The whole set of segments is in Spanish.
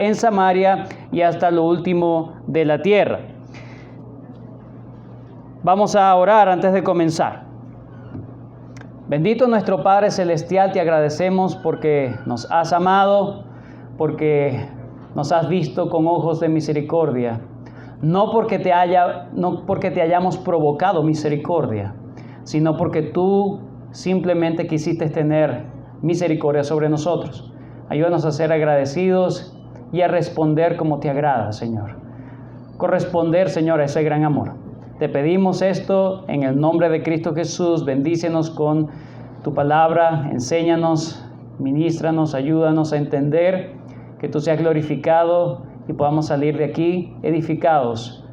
en Samaria y hasta lo último de la tierra. Vamos a orar antes de comenzar. Bendito nuestro Padre Celestial, te agradecemos porque nos has amado, porque nos has visto con ojos de misericordia, no porque te hayamos provocado misericordia, sino porque tú simplemente quisiste tener misericordia sobre nosotros. Ayúdanos a ser agradecidos y a responder como te agrada, Señor. Corresponder, Señor, a ese gran amor. Te pedimos esto en el nombre de Cristo Jesús. Bendícenos con tu palabra, enséñanos, ministranos, ayúdanos a entender, que tú seas glorificado y podamos salir de aquí edificados,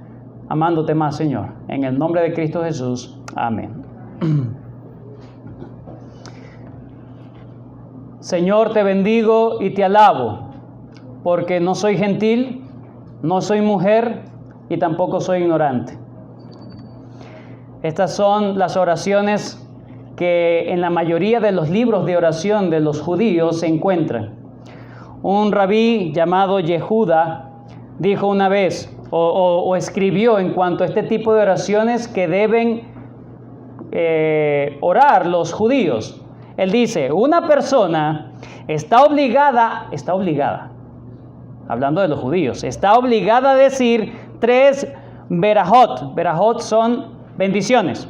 amándote más, Señor. En el nombre de Cristo Jesús. Amén. Señor, te bendigo y te alabo, porque no soy gentil, no soy mujer y tampoco soy ignorante. Estas son las oraciones que en la mayoría de los libros de oración de los judíos se encuentran. Un rabí llamado Yehuda dijo una vez, o escribió en cuanto a este tipo de oraciones que deben orar los judíos. Él dice, una persona está obligada, hablando de los judíos, está obligada a decir 3 verajot. Verajot son bendiciones.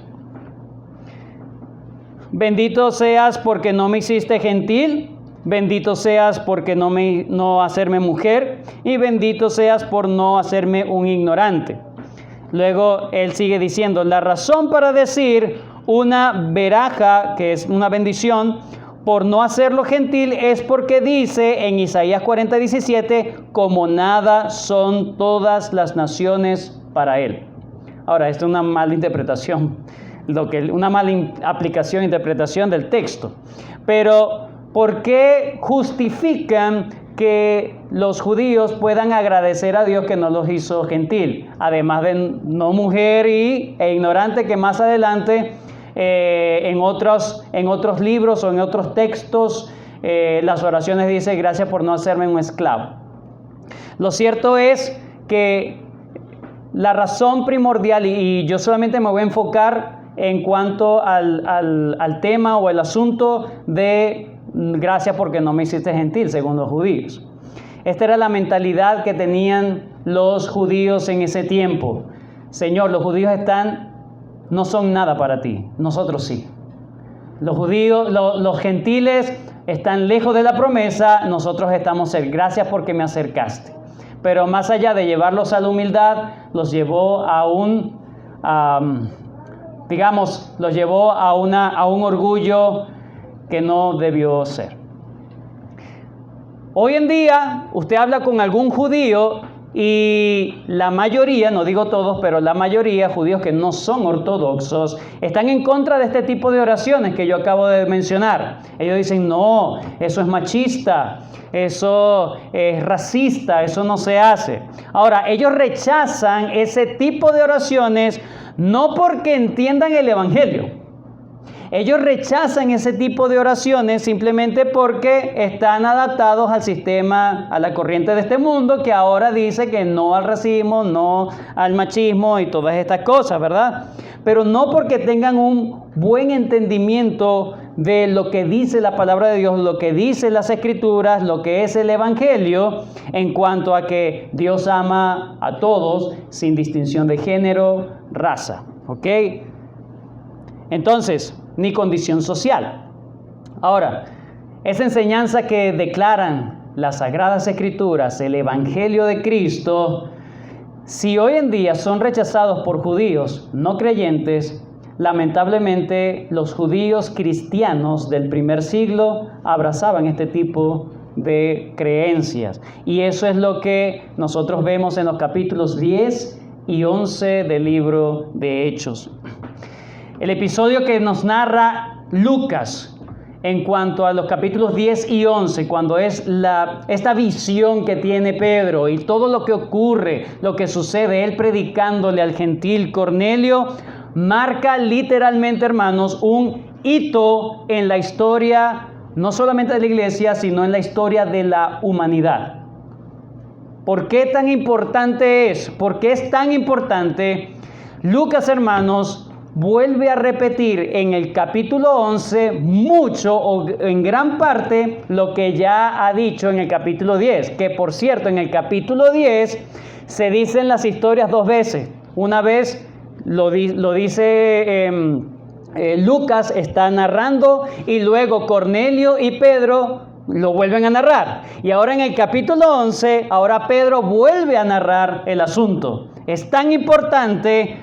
Bendito seas porque no me hiciste gentil, bendito seas porque no hacerme mujer, y bendito seas por no hacerme un ignorante. Luego él sigue diciendo, la razón para decir una veraja, que es una bendición, por no hacerlo gentil, es porque dice en Isaías 40:17, como nada son todas las naciones para él. Ahora, esto es una mala interpretación, una mala aplicación, interpretación del texto. Pero, ¿por qué justifican que los judíos puedan agradecer a Dios que no los hizo gentil? Además de no mujer e ignorante, que más adelante en otros libros o en otros textos las oraciones dicen gracias por no hacerme un esclavo. Lo cierto es que la razón primordial, y yo solamente me voy a enfocar en cuanto al tema o el asunto de gracias porque no me hiciste gentil, según los judíos. Esta era la mentalidad que tenían los judíos en ese tiempo. Señor, los judíos no son nada para ti, nosotros sí. Los judíos, los gentiles están lejos de la promesa, nosotros estamos cerca. Gracias porque me acercaste. Pero más allá de llevarlos a la humildad, los llevó a un orgullo que no debió ser. Hoy en día, usted habla con algún judío y la mayoría, no digo todos, pero la mayoría, judíos que no son ortodoxos, están en contra de este tipo de oraciones que yo acabo de mencionar. Ellos dicen, no, eso es machista, eso es racista, eso no se hace. Ahora, ellos rechazan ese tipo de oraciones no porque entiendan el Evangelio. Ellos rechazan ese tipo de oraciones simplemente porque están adaptados al sistema, a la corriente de este mundo que ahora dice que no al racismo, no al machismo y todas estas cosas, ¿verdad? Pero no porque tengan un buen entendimiento de lo que dice la palabra de Dios, lo que dicen las Escrituras, lo que es el Evangelio, en cuanto a que Dios ama a todos sin distinción de género, raza, ¿ok? Entonces, ni condición social. Ahora, esa enseñanza que declaran las Sagradas Escrituras, el Evangelio de Cristo, si hoy en día son rechazados por judíos no creyentes, lamentablemente los judíos cristianos del primer siglo abrazaban este tipo de creencias. Y eso es lo que nosotros vemos en los capítulos 10 y 11 del libro de Hechos. El episodio que nos narra Lucas en cuanto a los capítulos 10 y 11, cuando es esta visión que tiene Pedro y todo lo que ocurre, lo que sucede, él predicándole al gentil Cornelio, marca literalmente, hermanos, un hito en la historia, no solamente de la iglesia, sino en la historia de la humanidad. ¿Por qué tan importante es? ¿Por qué es tan importante? Lucas, hermanos, vuelve a repetir en el capítulo 11 mucho o en gran parte lo que ya ha dicho en el capítulo 10. Que por cierto, en el capítulo 10 se dicen las historias dos veces. Una vez lo dice Lucas, está narrando, y luego Cornelio y Pedro lo vuelven a narrar. Y ahora en el capítulo 11, ahora Pedro vuelve a narrar el asunto. Es tan importante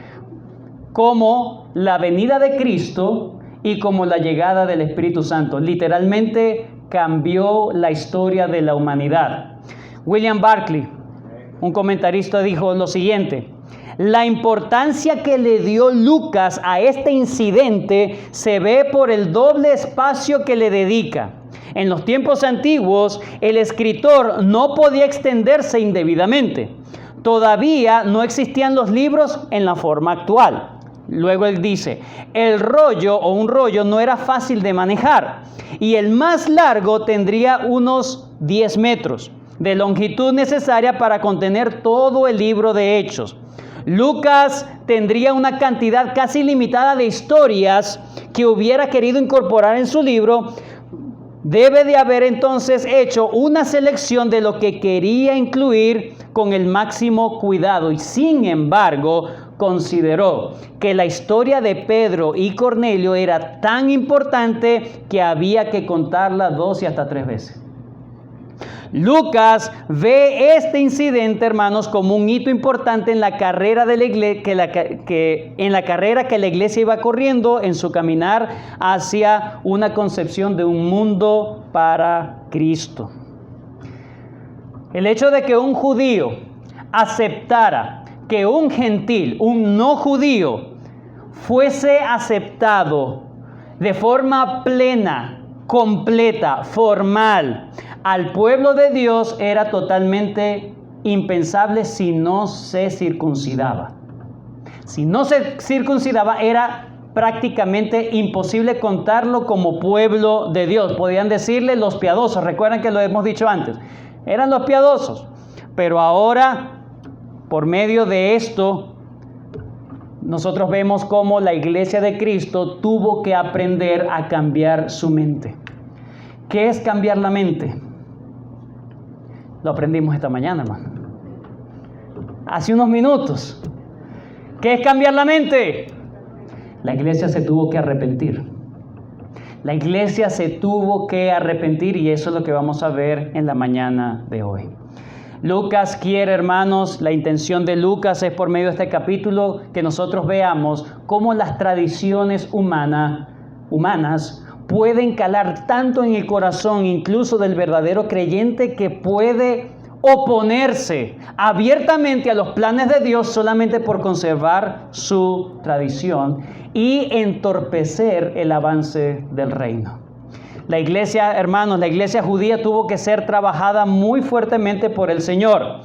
como la venida de Cristo y como la llegada del Espíritu Santo. Literalmente cambió la historia de la humanidad. William Barclay, un comentarista, dijo lo siguiente: la importancia que le dio Lucas a este incidente se ve por el doble espacio que le dedica. En los tiempos antiguos, el escritor no podía extenderse indebidamente. Todavía no existían los libros en la forma actual. Luego él dice, el rollo o un rollo no era fácil de manejar y el más largo tendría unos 10 metros de longitud necesaria para contener todo el libro de Hechos. Lucas tendría una cantidad casi limitada de historias que hubiera querido incorporar en su libro. Debe de haber entonces hecho una selección de lo que quería incluir con el máximo cuidado y sin embargo consideró que la historia de Pedro y Cornelio era tan importante que había que contarla 2 y hasta 3 veces. Lucas ve este incidente, hermanos, como un hito importante en la carrera de la iglesia, en la carrera que la iglesia iba corriendo en su caminar hacia una concepción de un mundo para Cristo. El hecho de que un judío aceptara que un gentil, un no judío, fuese aceptado de forma plena, completa, formal, al pueblo de Dios era totalmente impensable si no se circuncidaba. Si no se circuncidaba era prácticamente imposible contarlo como pueblo de Dios. Podían decirle los piadosos, recuerden que lo hemos dicho antes, eran los piadosos, pero ahora por medio de esto nosotros vemos cómo la iglesia de Cristo tuvo que aprender a cambiar su mente. ¿Qué es cambiar la mente? Lo aprendimos esta mañana, hermano. Hace unos minutos. ¿Qué es cambiar la mente? La iglesia se tuvo que arrepentir. La iglesia se tuvo que arrepentir y eso es lo que vamos a ver en la mañana de hoy. Lucas quiere, hermanos, la intención de Lucas es por medio de este capítulo que nosotros veamos cómo las tradiciones humanas pueden calar tanto en el corazón incluso del verdadero creyente que puede oponerse abiertamente a los planes de Dios solamente por conservar su tradición y entorpecer el avance del reino. La iglesia, hermanos, la iglesia judía tuvo que ser trabajada muy fuertemente por el Señor.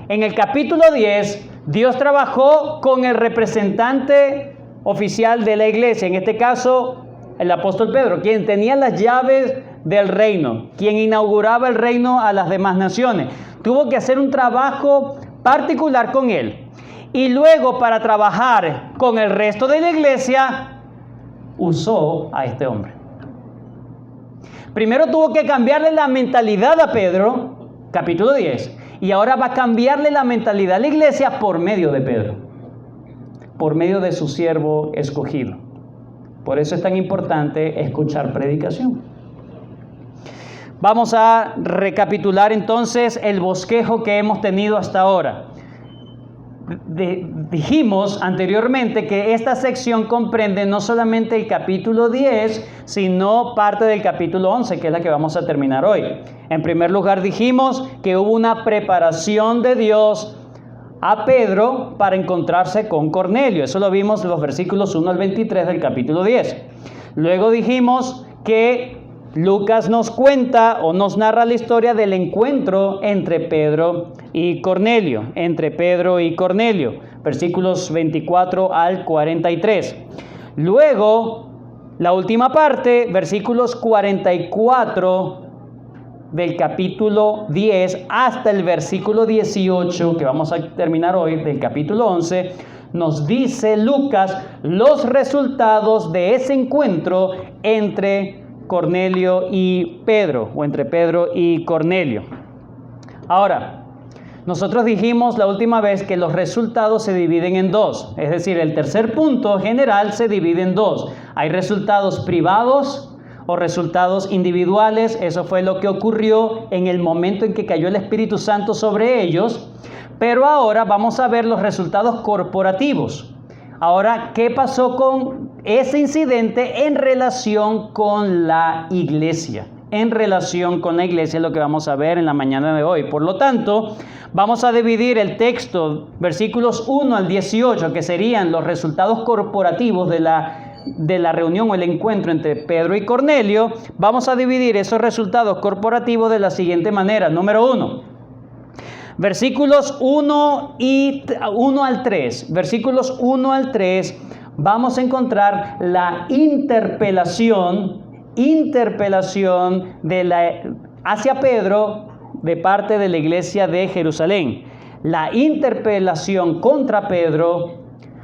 En el capítulo 10, Dios trabajó con el representante oficial de la iglesia, en este caso el apóstol Pedro, quien tenía las llaves del reino, quien inauguraba el reino a las demás naciones. Tuvo que hacer un trabajo particular con él. Y luego, para trabajar con el resto de la iglesia, usó a este hombre. Primero tuvo que cambiarle la mentalidad a Pedro, capítulo 10, y ahora va a cambiarle la mentalidad a la iglesia por medio de Pedro, por medio de su siervo escogido. Por eso es tan importante escuchar predicación. Vamos a recapitular entonces el bosquejo que hemos tenido hasta ahora. Dijimos anteriormente que esta sección comprende no solamente el capítulo 10, sino parte del capítulo 11, que es la que vamos a terminar hoy. En primer lugar dijimos que hubo una preparación de Dios a Pedro para encontrarse con Cornelio. Eso lo vimos en los versículos 1 al 23 del capítulo 10. Luego dijimos que Lucas nos cuenta o nos narra la historia del encuentro entre Pedro y Cornelio. Versículos 24 al 43. Luego, la última parte, versículos 44 del capítulo 10 hasta el versículo 18, que vamos a terminar hoy, del capítulo 11, nos dice Lucas los resultados de ese encuentro entre Cornelio y Pedro, o entre Pedro y Cornelio. Ahora, nosotros dijimos la última vez que los resultados se dividen en dos, es decir, el tercer punto general se divide en dos. Hay resultados privados o resultados individuales. Eso fue lo que ocurrió en el momento en que cayó el Espíritu Santo sobre ellos. Pero ahora vamos a ver los resultados corporativos. Ahora, ¿qué pasó con ese incidente en relación con la iglesia? En relación con la iglesia es lo que vamos a ver en la mañana de hoy. Por lo tanto, vamos a dividir el texto, versículos 1 al 18, que serían los resultados corporativos de la reunión o el encuentro entre Pedro y Cornelio. Vamos a dividir esos resultados corporativos de la siguiente manera. Número 1, versículos 1 al 3. Versículos 1 al 3, vamos a encontrar la interpelación hacia Pedro de parte de la iglesia de Jerusalén. La interpelación contra Pedro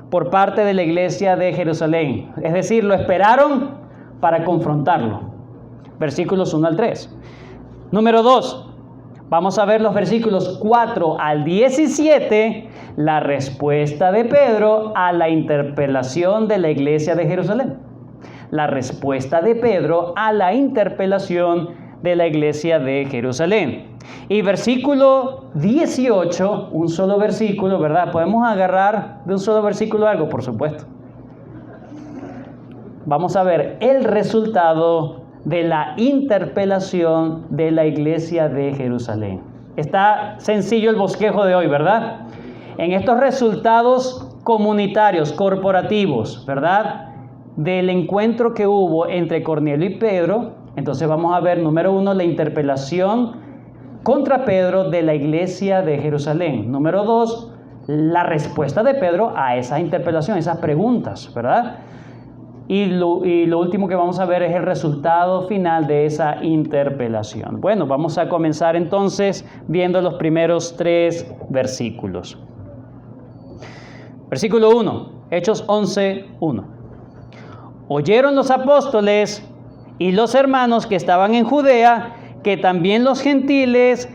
por parte de la iglesia de Jerusalén. Es decir, lo esperaron para confrontarlo. Versículos 1 al 3. Número 2. Vamos a ver los versículos 4 al 17, la respuesta de Pedro a la interpelación de la iglesia de Jerusalén. La respuesta de Pedro a la interpelación de la iglesia de Jerusalén. Y versículo 18, un solo versículo, ¿verdad? ¿Podemos agarrar de un solo versículo algo? Por supuesto. Vamos a ver el resultado de la interpelación de la iglesia de Jerusalén. Está sencillo el bosquejo de hoy, ¿verdad? En estos resultados comunitarios, corporativos, ¿verdad?, del encuentro que hubo entre Cornelio y Pedro, entonces vamos a ver, número 1, la interpelación contra Pedro de la iglesia de Jerusalén. Número 2, la respuesta de Pedro a esa interpelación, esas preguntas, ¿verdad? Y lo último que vamos a ver es el resultado final de esa interpelación. Bueno, vamos a comenzar entonces viendo los primeros 3 versículos. Versículo 1, Hechos 11, 1. Oyeron los apóstoles y los hermanos que estaban en Judea que también los gentiles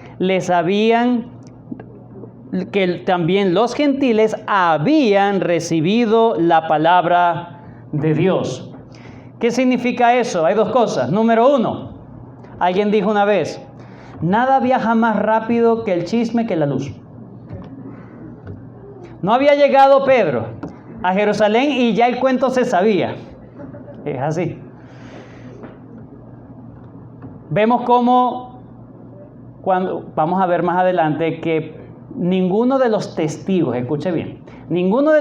habían recibido la palabra de Dios. ¿Qué significa eso? Hay 2 cosas. Número 1, alguien dijo una vez, nada viaja más rápido que el chisme, que la luz. No había llegado Pedro a Jerusalén y ya el cuento se sabía. Es así. Vemos cómo, vamos a ver más adelante, que ninguno de los testigos, escuche bien, ninguno de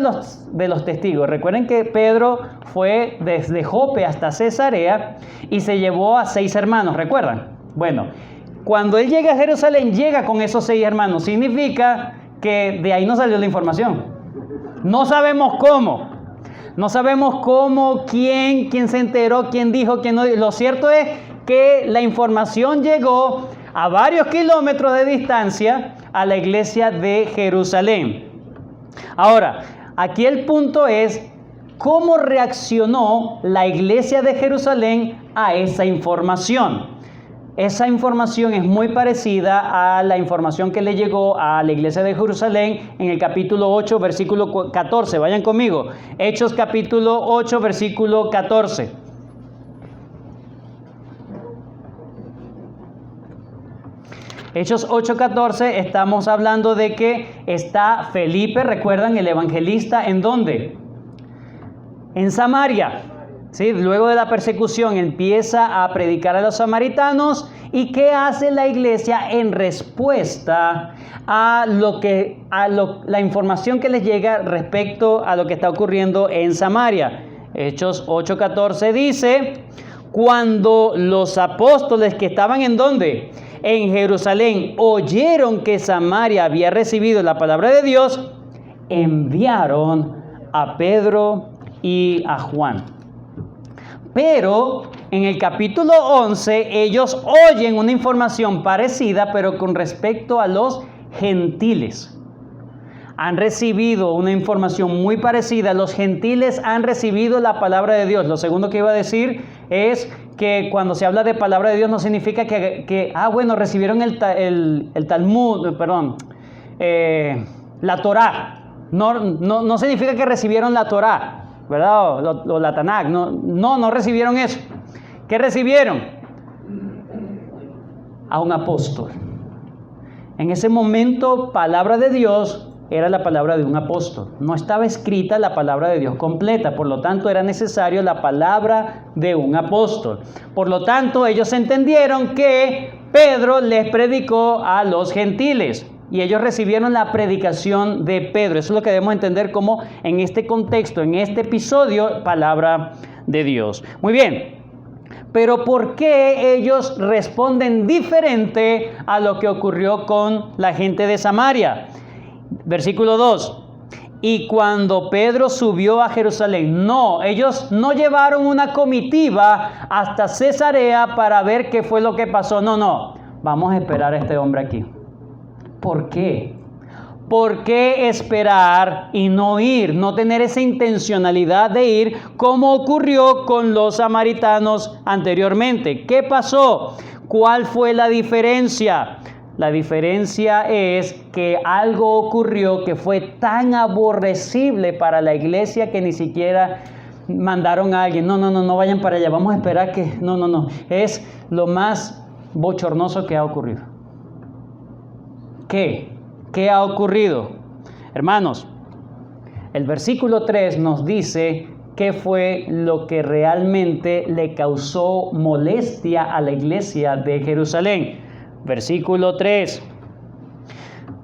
los testigos, recuerden que Pedro fue desde Jope hasta Cesarea y se llevó a 6 hermanos, ¿recuerdan? Bueno, cuando él llega a Jerusalén, llega con esos 6 hermanos, significa que de ahí no salió la información. No sabemos cómo. No sabemos cómo, quién se enteró, quién dijo, quién no. Lo cierto es que la información llegó a varios kilómetros de distancia a la iglesia de Jerusalén. Ahora, aquí el punto es cómo reaccionó la iglesia de Jerusalén a esa información. Esa información es muy parecida a la información que le llegó a la iglesia de Jerusalén en el capítulo 8, versículo 14. Vayan conmigo. Hechos capítulo 8, versículo 14. Hechos 8:14, estamos hablando de que está Felipe, recuerdan, el evangelista, ¿en dónde? En Samaria. ¿Sí? Luego de la persecución empieza a predicar a los samaritanos. ¿Y qué hace la iglesia en respuesta a la información que les llega respecto a lo que está ocurriendo en Samaria? Hechos 8:14 dice, cuando los apóstoles que estaban ¿en dónde? En Jerusalén oyeron que Samaria había recibido la palabra de Dios, enviaron a Pedro y a Juan. Pero en el capítulo 11 ellos oyen una información parecida, pero con respecto a los gentiles. Han recibido una información muy parecida. Los gentiles han recibido la palabra de Dios. Lo segundo que iba a decir es que cuando se habla de palabra de Dios no significa recibieron el Talmud, la Torá. No significa que recibieron la Torá, ¿verdad? O la Tanakh. No recibieron eso. ¿Qué recibieron? A un apóstol. En ese momento, palabra de Dios era la palabra de un apóstol. No estaba escrita la palabra de Dios completa. Por lo tanto, era necesario la palabra de un apóstol. Por lo tanto, ellos entendieron que Pedro les predicó a los gentiles. Y ellos recibieron la predicación de Pedro. Eso es lo que debemos entender como en este contexto, en este episodio, palabra de Dios. Muy bien. Pero ¿por qué ellos responden diferente a lo que ocurrió con la gente de Samaria? Versículo 2. Y cuando Pedro subió a Jerusalén, ellos no llevaron una comitiva hasta Cesarea para ver qué fue lo que pasó. No, vamos a esperar a este hombre aquí. ¿Por qué? ¿Por qué esperar y no ir? No tener esa intencionalidad de ir como ocurrió con los samaritanos anteriormente. ¿Qué pasó? ¿Cuál fue la diferencia? La diferencia es que algo ocurrió que fue tan aborrecible para la iglesia que ni siquiera mandaron a alguien. No vayan para allá, vamos a esperar que... No. Es lo más bochornoso que ha ocurrido. ¿Qué ha ocurrido? Hermanos, el versículo 3 nos dice qué fue lo que realmente le causó molestia a la iglesia de Jerusalén. Versículo 3.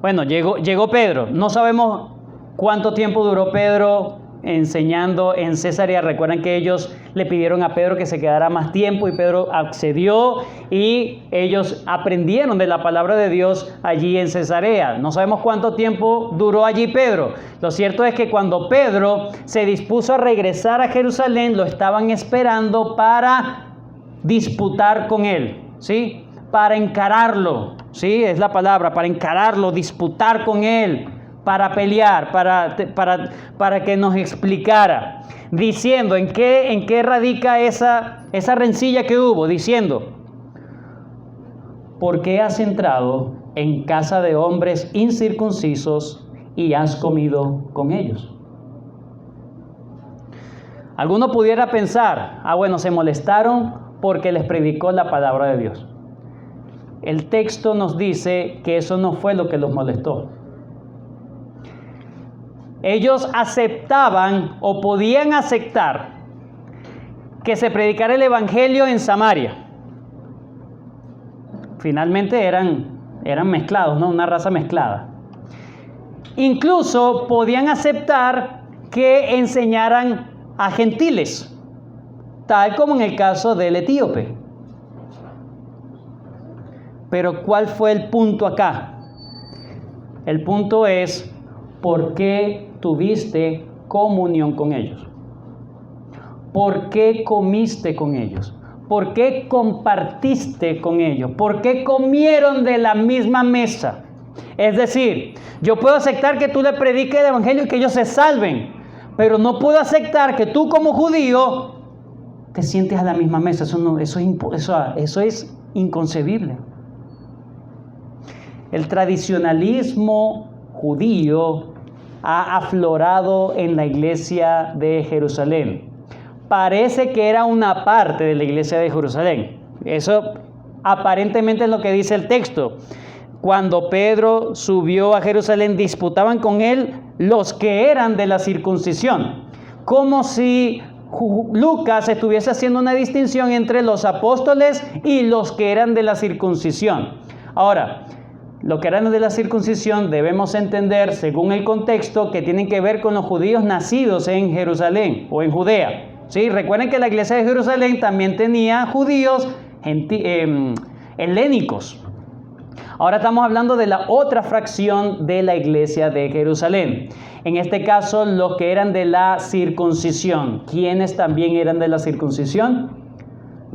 Bueno, llegó Pedro. No sabemos cuánto tiempo duró Pedro enseñando en Cesarea. Recuerdan que ellos le pidieron a Pedro que se quedara más tiempo y Pedro accedió y ellos aprendieron de la palabra de Dios allí en Cesarea. No sabemos cuánto tiempo duró allí Pedro. Lo cierto es que cuando Pedro se dispuso a regresar a Jerusalén, lo estaban esperando para disputar con él, ¿sí? Para encararlo, ¿sí? Es la palabra, para encararlo, disputar con él, para pelear, para que nos explicara, diciendo en qué radica esa rencilla que hubo, diciendo, ¿por qué has entrado en casa de hombres incircuncisos y has comido con ellos? Alguno pudiera pensar, se molestaron porque les predicó la palabra de Dios. El texto nos dice que eso no fue lo que los molestó. Ellos aceptaban o podían aceptar que se predicara el evangelio en Samaria. Finalmente eran mezclados, ¿no? Una raza mezclada. Incluso podían aceptar que enseñaran a gentiles, tal como en el caso del etíope. Pero ¿cuál fue el punto acá? El punto es, ¿por qué tuviste comunión con ellos? ¿Por qué comiste con ellos? ¿Por qué compartiste con ellos? ¿Por qué comieron de la misma mesa? Es decir, yo puedo aceptar que tú le prediques el evangelio y que ellos se salven, pero no puedo aceptar que tú como judío te sientes a la misma mesa. Eso es inconcebible. El tradicionalismo judío ha aflorado en la iglesia de Jerusalén. Parece que era una parte de la iglesia de Jerusalén. Eso aparentemente es lo que dice el texto. Cuando Pedro subió a Jerusalén, disputaban con él los que eran de la circuncisión. Como si Lucas estuviese haciendo una distinción entre los apóstoles y los que eran de la circuncisión. Ahora, los que eran de la circuncisión debemos entender, según el contexto, que tienen que ver con los judíos nacidos en Jerusalén o en Judea. ¿Sí? Recuerden que la iglesia de Jerusalén también tenía judíos helénicos. Ahora estamos hablando de la otra fracción de la iglesia de Jerusalén. En este caso, los que eran de la circuncisión. ¿Quiénes también eran de la circuncisión?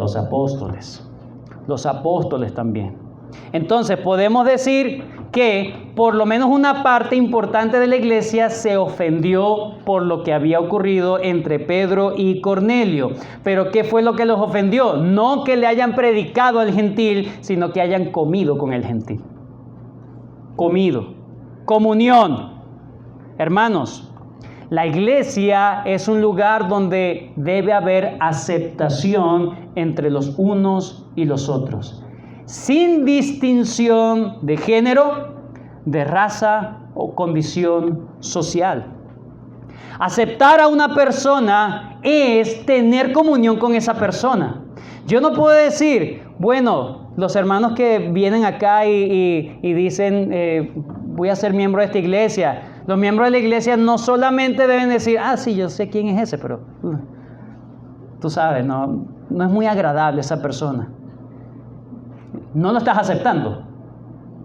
Los apóstoles. Los apóstoles también. Entonces podemos decir que por lo menos una parte importante de la iglesia se ofendió por lo que había ocurrido entre Pedro y Cornelio. Pero ¿qué fue lo que los ofendió? No que le hayan predicado al gentil, sino que hayan comido con el gentil. Comido. Comunión. Hermanos, la iglesia es un lugar donde debe haber aceptación entre los unos y los otros, sin distinción de género, de raza o condición social. Aceptar a una persona es tener comunión con esa persona. Yo no puedo decir, bueno, los hermanos que vienen acá y dicen, voy a ser miembro de esta iglesia. Los miembros de la iglesia no solamente deben decir, sí, yo sé quién es ese, pero tú sabes, no es muy agradable esa persona. No lo estás aceptando.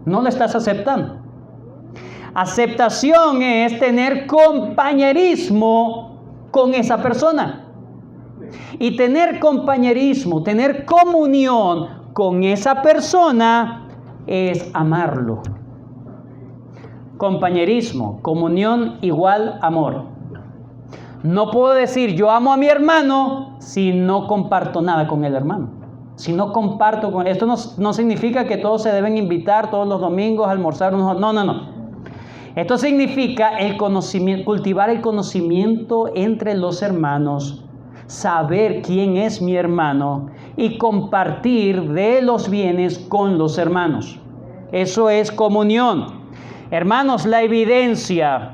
No lo estás aceptando. Aceptación es tener compañerismo con esa persona. Y tener compañerismo, tener comunión con esa persona es amarlo. Compañerismo, comunión igual amor. No puedo decir yo amo a mi hermano si no comparto nada con el hermano. Si no comparto con... Esto no significa que todos se deben invitar todos los domingos a almorzar. No. Esto significa el conocimiento, cultivar el conocimiento entre los hermanos, saber quién es mi hermano y compartir de los bienes con los hermanos. Eso es comunión. Hermanos, la evidencia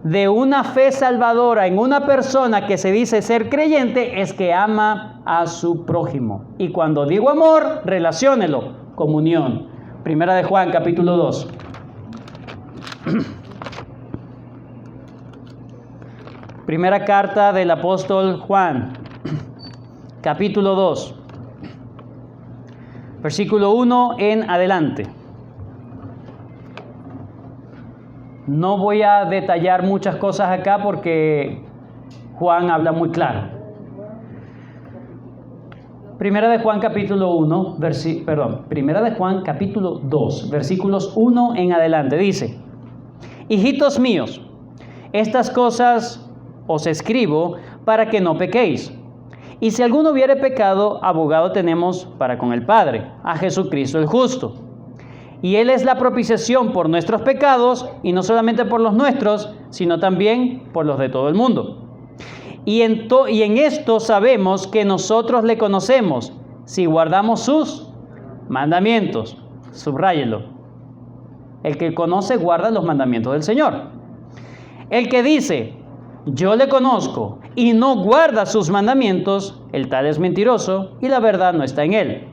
de una fe salvadora en una persona que se dice ser creyente es que ama a su prójimo. Y cuando digo amor, relaciónelo, comunión. Primera de Juan, capítulo 2. Primera carta del apóstol Juan, capítulo 2, versículo 1 en adelante. No voy a detallar muchas cosas acá porque Juan habla muy claro. Primera de Juan capítulo 2, versículos 1 en adelante. Dice: Hijitos míos, estas cosas os escribo para que no pequéis. Y si alguno hubiere pecado, abogado tenemos para con el Padre, a Jesucristo el justo. Y Él es la propiciación por nuestros pecados, y no solamente por los nuestros, sino también por los de todo el mundo. Y en esto sabemos que nosotros le conocemos, si guardamos sus mandamientos. Subráyelo. El que conoce guarda los mandamientos del Señor. El que dice, yo le conozco, y no guarda sus mandamientos, el tal es mentiroso, y la verdad no está en él.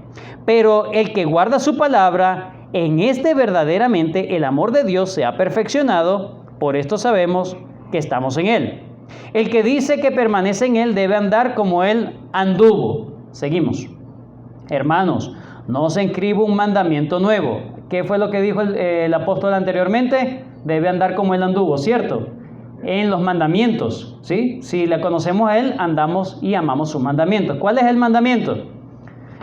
Pero el que guarda su palabra, en este verdaderamente el amor de Dios se ha perfeccionado, por esto sabemos que estamos en Él. El que dice que permanece en Él debe andar como Él anduvo. Seguimos. Hermanos, no os escribo un mandamiento nuevo. ¿Qué fue lo que dijo el apóstol anteriormente? Debe andar como Él anduvo, ¿cierto? En los mandamientos, ¿sí? Si le conocemos a Él, andamos y amamos sus mandamientos. ¿Cuál es el mandamiento?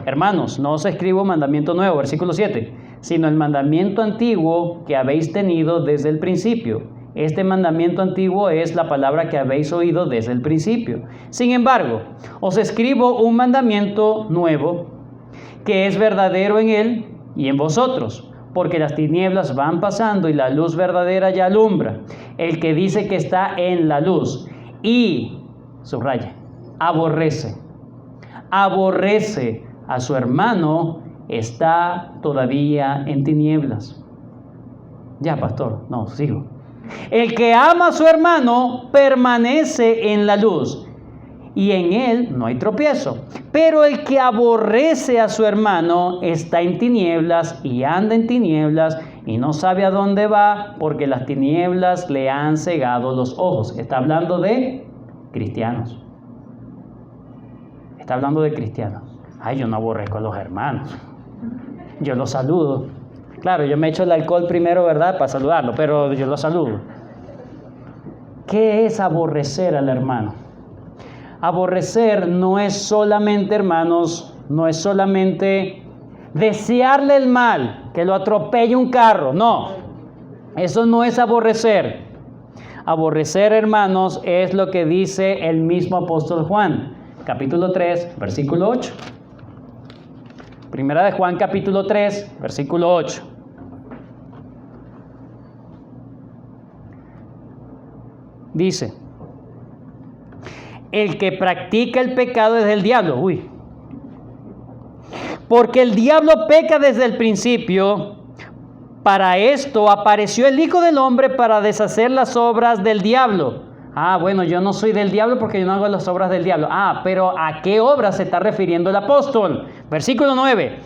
Hermanos, no os escribo un mandamiento nuevo, versículo 7. Sino el mandamiento antiguo que habéis tenido desde el principio. Este mandamiento antiguo es la palabra que habéis oído desde el principio. Sin embargo, os escribo un mandamiento nuevo, que es verdadero en él y en vosotros, porque las tinieblas van pasando y la luz verdadera ya alumbra. El que dice que está en la luz y, subraya, aborrece a su hermano, está todavía en tinieblas. Ya, pastor, no, sigo. El que ama a su hermano permanece en la luz, y en él no hay tropiezo. Pero el que aborrece a su hermano está en tinieblas y anda en tinieblas y no sabe a dónde va, porque las tinieblas le han cegado los ojos. Está hablando de cristianos. Está hablando de cristianos. Ay, yo no aborrezco a los hermanos. Yo los saludo. Claro, yo me echo el alcohol primero, ¿verdad? Para saludarlo, pero yo los saludo. ¿Qué es aborrecer al hermano? Aborrecer no es solamente, hermanos, no es solamente desearle el mal, que lo atropelle un carro. No, eso no es aborrecer. Aborrecer, hermanos, es lo que dice el mismo apóstol Juan, capítulo 3, versículo 8. Primera de Juan, capítulo 3, versículo 8. Dice: el que practica el pecado es del diablo. Porque el diablo peca desde el principio. Para esto apareció el Hijo del Hombre, para deshacer las obras del diablo. Bueno, yo no soy del diablo porque yo no hago las obras del diablo. Pero ¿a qué obras se está refiriendo el apóstol? Versículo 9.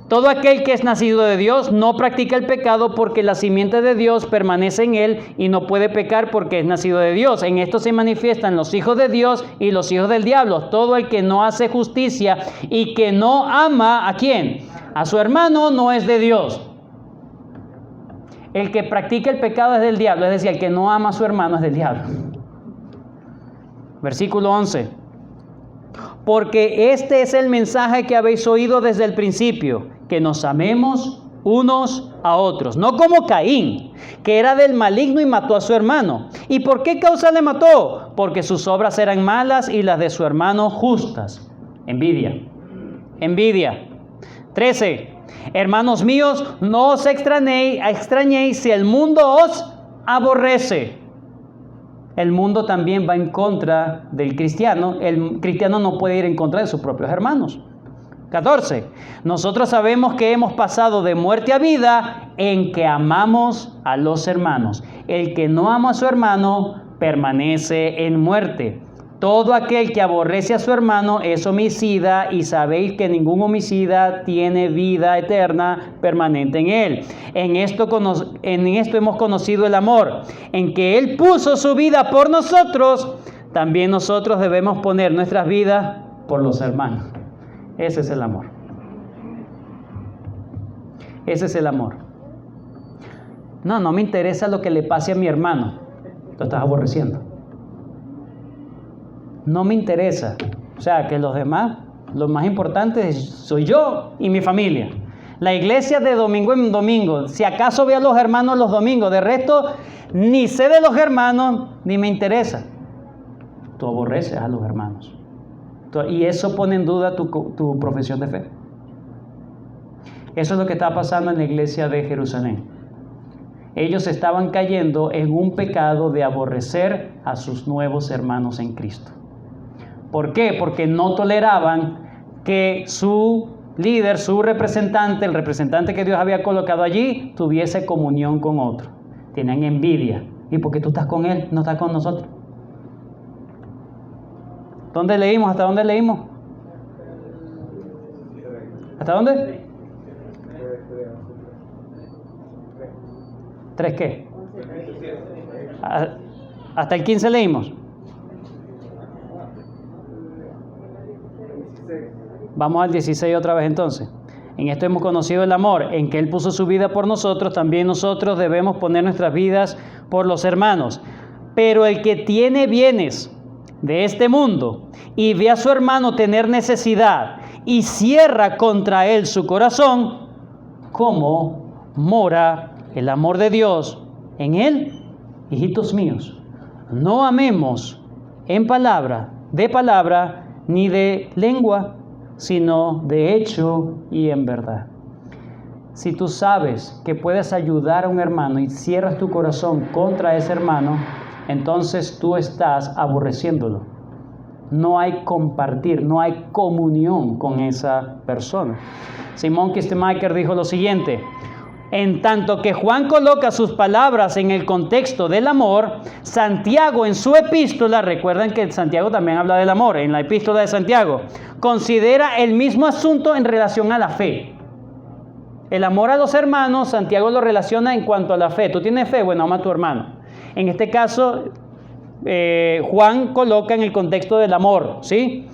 Todo aquel que es nacido de Dios no practica el pecado, porque la simiente de Dios permanece en él y no puede pecar porque es nacido de Dios. En esto se manifiestan los hijos de Dios y los hijos del diablo. Todo el que no hace justicia y que no ama, ¿a quién? A su hermano, no es de Dios. El que practica el pecado es del diablo, es decir, el que no ama a su hermano es del diablo. Versículo 11. Porque este es el mensaje que habéis oído desde el principio, que nos amemos unos a otros. No como Caín, que era del maligno y mató a su hermano. ¿Y por qué causa le mató? Porque sus obras eran malas y las de su hermano justas. Envidia. 13. Hermanos míos, no os extrañéis si el mundo os aborrece. El mundo también va en contra del cristiano. El cristiano no puede ir en contra de sus propios hermanos. 14. Nosotros sabemos que hemos pasado de muerte a vida en que amamos a los hermanos. El que no ama a su hermano permanece en muerte. Todo aquel que aborrece a su hermano es homicida, y sabéis que ningún homicida tiene vida eterna permanente en él. En esto hemos conocido el amor, en que Él puso su vida por nosotros. También nosotros debemos poner nuestras vidas por los hermanos. Ese es el amor. Ese es el amor. No me interesa lo que le pase a mi hermano. Lo estás aborreciendo. No me interesa. O sea, que los demás, lo más importante soy yo y mi familia. La iglesia de domingo en domingo. Si acaso veo a los hermanos los domingos. De resto, ni sé de los hermanos, ni me interesa. Tú aborreces a los hermanos. Y eso pone en duda tu profesión de fe. Eso es lo que está pasando en la iglesia de Jerusalén. Ellos estaban cayendo en un pecado de aborrecer a sus nuevos hermanos en Cristo. ¿Por qué? Porque no toleraban que su líder, su representante, el representante que Dios había colocado allí, tuviese comunión con otro. Tenían envidia. ¿Y por qué tú estás con él? No estás con nosotros. ¿Dónde leímos? ¿Hasta dónde leímos? ¿Hasta dónde? ¿3 qué? Hasta el 15 leímos. Vamos al 16 otra vez entonces. En esto hemos conocido el amor, en que Él puso su vida por nosotros. También nosotros debemos poner nuestras vidas por los hermanos. Pero el que tiene bienes de este mundo y ve a su hermano tener necesidad y cierra contra él su corazón, ¿cómo mora el amor de Dios en él? Hijitos míos, no amemos en de palabra, ni de lengua, sino de hecho y en verdad. Si tú sabes que puedes ayudar a un hermano y cierras tu corazón contra ese hermano, entonces tú estás aborreciéndolo. No hay compartir, no hay comunión con esa persona. Simon Kistemaker dijo lo siguiente: en tanto que Juan coloca sus palabras en el contexto del amor, Santiago en su epístola, recuerden que Santiago también habla del amor, en la epístola de Santiago, considera el mismo asunto en relación a la fe. El amor a los hermanos, Santiago lo relaciona en cuanto a la fe. ¿Tú tienes fe? Bueno, ama a tu hermano. En este caso, Juan coloca en el contexto del amor, ¿sí?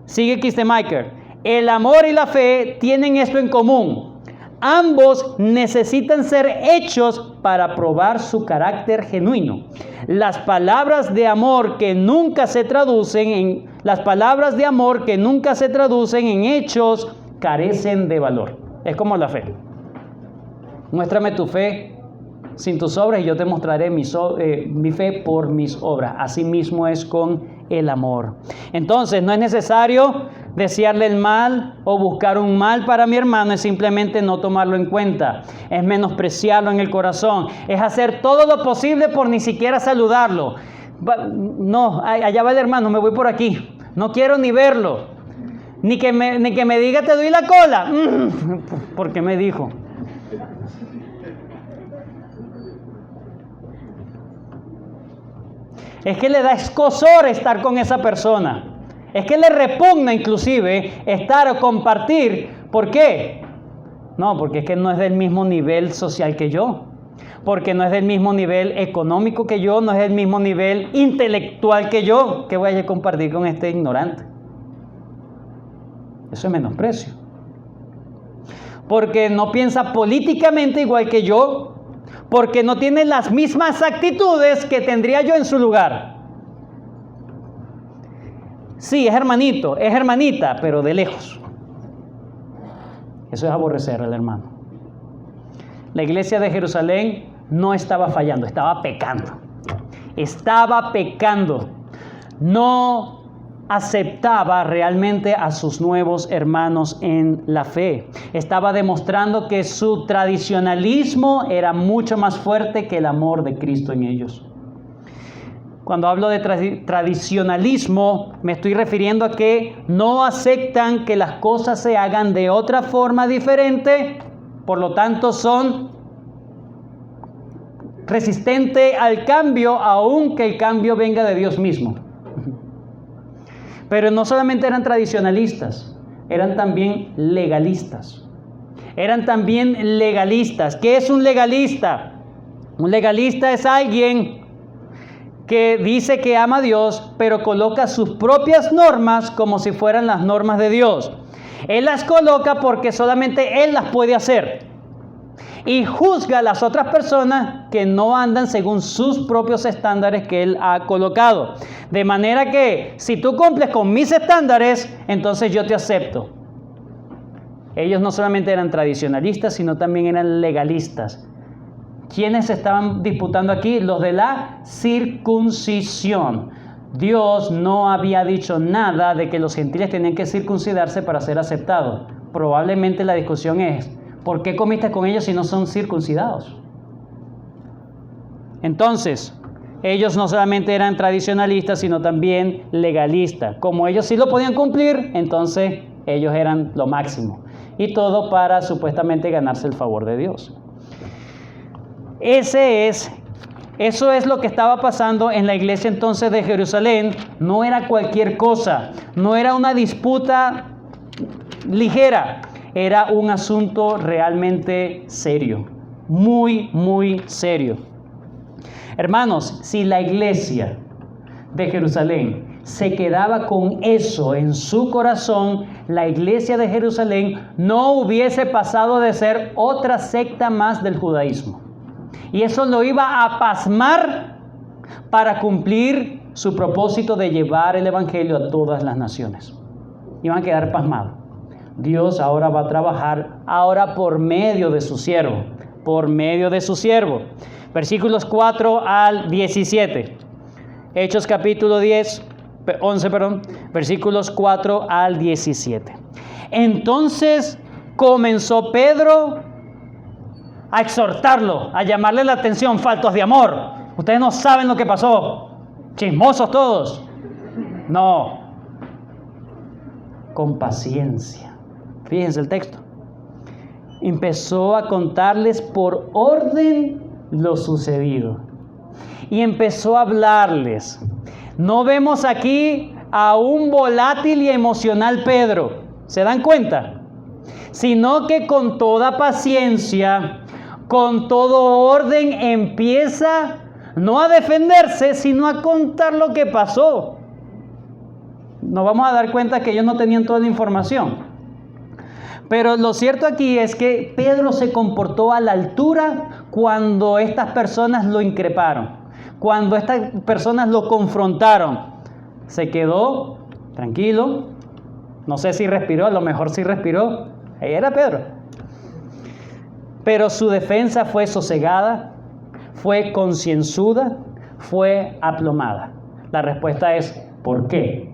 Sigue Kistemaker. El amor y la fe tienen esto en común: ambos necesitan ser hechos para probar su carácter genuino. Las palabras de amor que nunca se traducen en las palabras de amor que nunca se traducen en hechos carecen de valor. Es como la fe. Muéstrame tu fe sin tus obras y yo te mostraré mi fe por mis obras. Así mismo es con el amor. Entonces, no es necesario desearle el mal o buscar un mal para mi hermano, es simplemente no tomarlo en cuenta, es menospreciarlo en el corazón, es hacer todo lo posible por ni siquiera saludarlo. No, allá va el hermano, me voy por aquí, no quiero ni verlo, ni que me diga te doy la cola. ¿Por qué me dijo? Es que le da escozor estar con esa persona. Es que le repugna inclusive estar o compartir. ¿Por qué? No, porque es que no es del mismo nivel social que yo. Porque no es del mismo nivel económico que yo. No es del mismo nivel intelectual que yo. ¿Qué voy a compartir con este ignorante? Eso es menosprecio. Porque no piensa políticamente igual que yo. Porque no tiene las mismas actitudes que tendría yo en su lugar. Sí, es hermanito, es hermanita, pero de lejos. Eso es aborrecer al hermano. La iglesia de Jerusalén no estaba fallando, estaba pecando. Estaba pecando. No aceptaba realmente a sus nuevos hermanos en la fe. Estaba demostrando que su tradicionalismo era mucho más fuerte que el amor de Cristo en ellos. Cuando hablo de tradicionalismo, me estoy refiriendo a que no aceptan que las cosas se hagan de otra forma diferente, por lo tanto son resistentes al cambio, aunque el cambio venga de Dios mismo. Pero no solamente eran tradicionalistas, eran también legalistas. Eran también legalistas. ¿Qué es un legalista? Un legalista es alguien que dice que ama a Dios, pero coloca sus propias normas como si fueran las normas de Dios. Él las coloca porque solamente Él las puede hacer. Y juzga a las otras personas que no andan según sus propios estándares que Él ha colocado. De manera que si tú cumples con mis estándares, entonces yo te acepto. Ellos no solamente eran tradicionalistas, sino también eran legalistas. ¿Quiénes estaban disputando aquí? Los de la circuncisión. Dios no había dicho nada de que los gentiles tenían que circuncidarse para ser aceptados. Probablemente la discusión es, ¿por qué comiste con ellos si no son circuncidados? Entonces, ellos no solamente eran tradicionalistas, sino también legalistas. Como ellos sí lo podían cumplir, entonces ellos eran lo máximo. Y todo para supuestamente ganarse el favor de Dios. Eso es lo que estaba pasando en la iglesia entonces de Jerusalén. No era cualquier cosa, no era una disputa ligera. Era un asunto realmente serio, muy, muy serio. Hermanos, si la iglesia de Jerusalén se quedaba con eso en su corazón, la iglesia de Jerusalén no hubiese pasado de ser otra secta más del judaísmo. Y eso lo iba a pasmar para cumplir su propósito de llevar el evangelio a todas las naciones. Iban a quedar pasmados. Dios ahora va a trabajar ahora por medio de su siervo, Versículos 4 al 17. Hechos capítulo 11, versículos 4 al 17. Entonces comenzó Pedro a exhortarlo, a llamarle la atención, faltos de amor. Ustedes no saben lo que pasó, chismosos todos. No, con paciencia. Fíjense el texto. Empezó a contarles por orden lo sucedido. Y empezó a hablarles. No vemos aquí a un volátil y emocional Pedro. ¿Se dan cuenta? Sino que con toda paciencia, con todo orden, empieza no a defenderse, sino a contar lo que pasó. Nos vamos a dar cuenta que ellos no tenían toda la información. Pero lo cierto aquí es que Pedro se comportó a la altura cuando estas personas lo increparon, cuando estas personas lo confrontaron. Se quedó tranquilo. No sé si respiró, a lo mejor sí respiró. Ahí era Pedro. Pero su defensa fue sosegada, fue concienzuda, fue aplomada. La respuesta es, ¿por qué?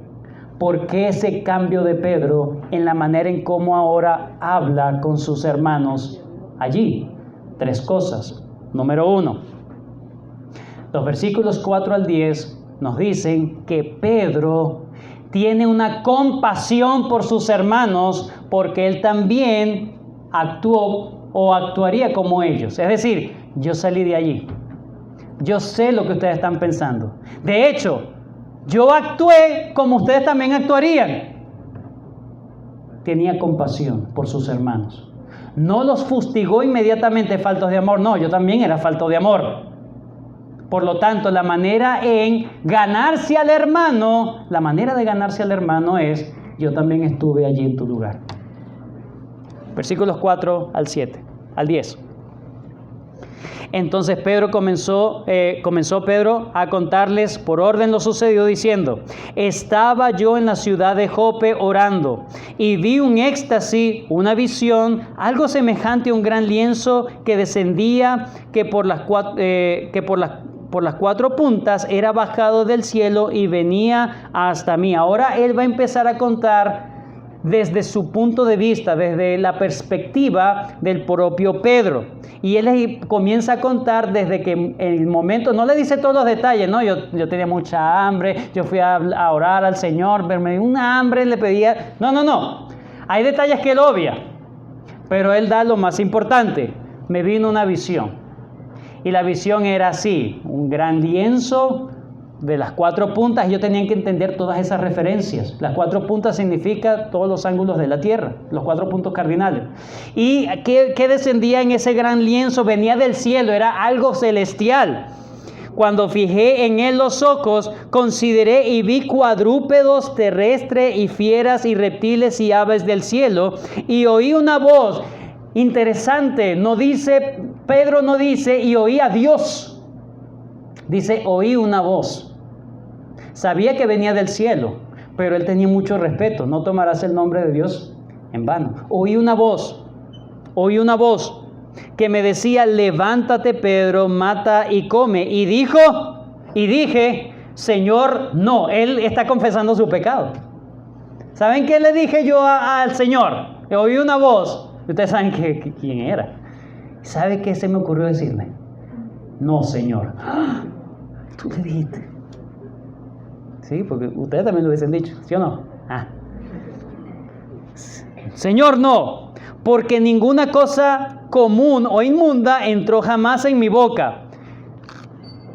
¿Por qué ese cambio de Pedro en la manera en cómo ahora habla con sus hermanos allí? 3 cosas. Número 1, los versículos 4 al 10 nos dicen que Pedro tiene una compasión por sus hermanos porque él también actuó o actuaría como ellos. Es decir, yo salí de allí. Yo sé lo que ustedes están pensando. De hecho, yo actué como ustedes también actuarían. Tenía compasión por sus hermanos. No los fustigó inmediatamente faltos de amor. No, yo también era falto de amor. Por lo tanto, la manera en ganarse al hermano, la manera de ganarse al hermano es, yo también estuve allí en tu lugar. Versículos 4 al 10. Entonces comenzó Pedro a contarles por orden lo sucedido diciendo, estaba yo en la ciudad de Jope orando y vi un éxtasis, una visión, algo semejante a un gran lienzo que descendía, que por las 4 puntas era bajado del cielo y venía hasta mí. Ahora él va a empezar a contar desde su punto de vista, desde la perspectiva del propio Pedro. Y él comienza a contar desde que el momento, no le dice todos los detalles, no, yo tenía mucha hambre, yo fui a orar al Señor, pero me dio una hambre, le pedía, no. Hay detalles que él obvia, pero él da lo más importante. Me vino una visión. Y la visión era así, un gran lienzo de las 4 puntas. Yo tenía que entender todas esas referencias. Las 4 puntas significa todos los ángulos de la tierra, los 4 puntos cardinales. ¿Y qué descendía en ese gran lienzo? Venía del cielo, era algo celestial. Cuando fijé en él los ojos, consideré y vi cuadrúpedos terrestres y fieras y reptiles y aves del cielo, y oí una voz interesante. Pedro no dice y oí a Dios, dice oí una voz. Sabía que venía del cielo, pero él tenía mucho respeto. No tomarás el nombre de Dios en vano. Oí una voz que me decía, levántate Pedro, mata y come. Y dije, Señor, no. Él está confesando su pecado. ¿Saben qué le dije yo al Señor? Oí una voz. Ustedes saben quién era. ¿Sabe qué se me ocurrió decirle? No, Señor. ¡Ah! Tú le dijiste. Sí, porque ustedes también lo hubiesen dicho, ¿sí o no? Señor, no, porque ninguna cosa común o inmunda entró jamás en mi boca.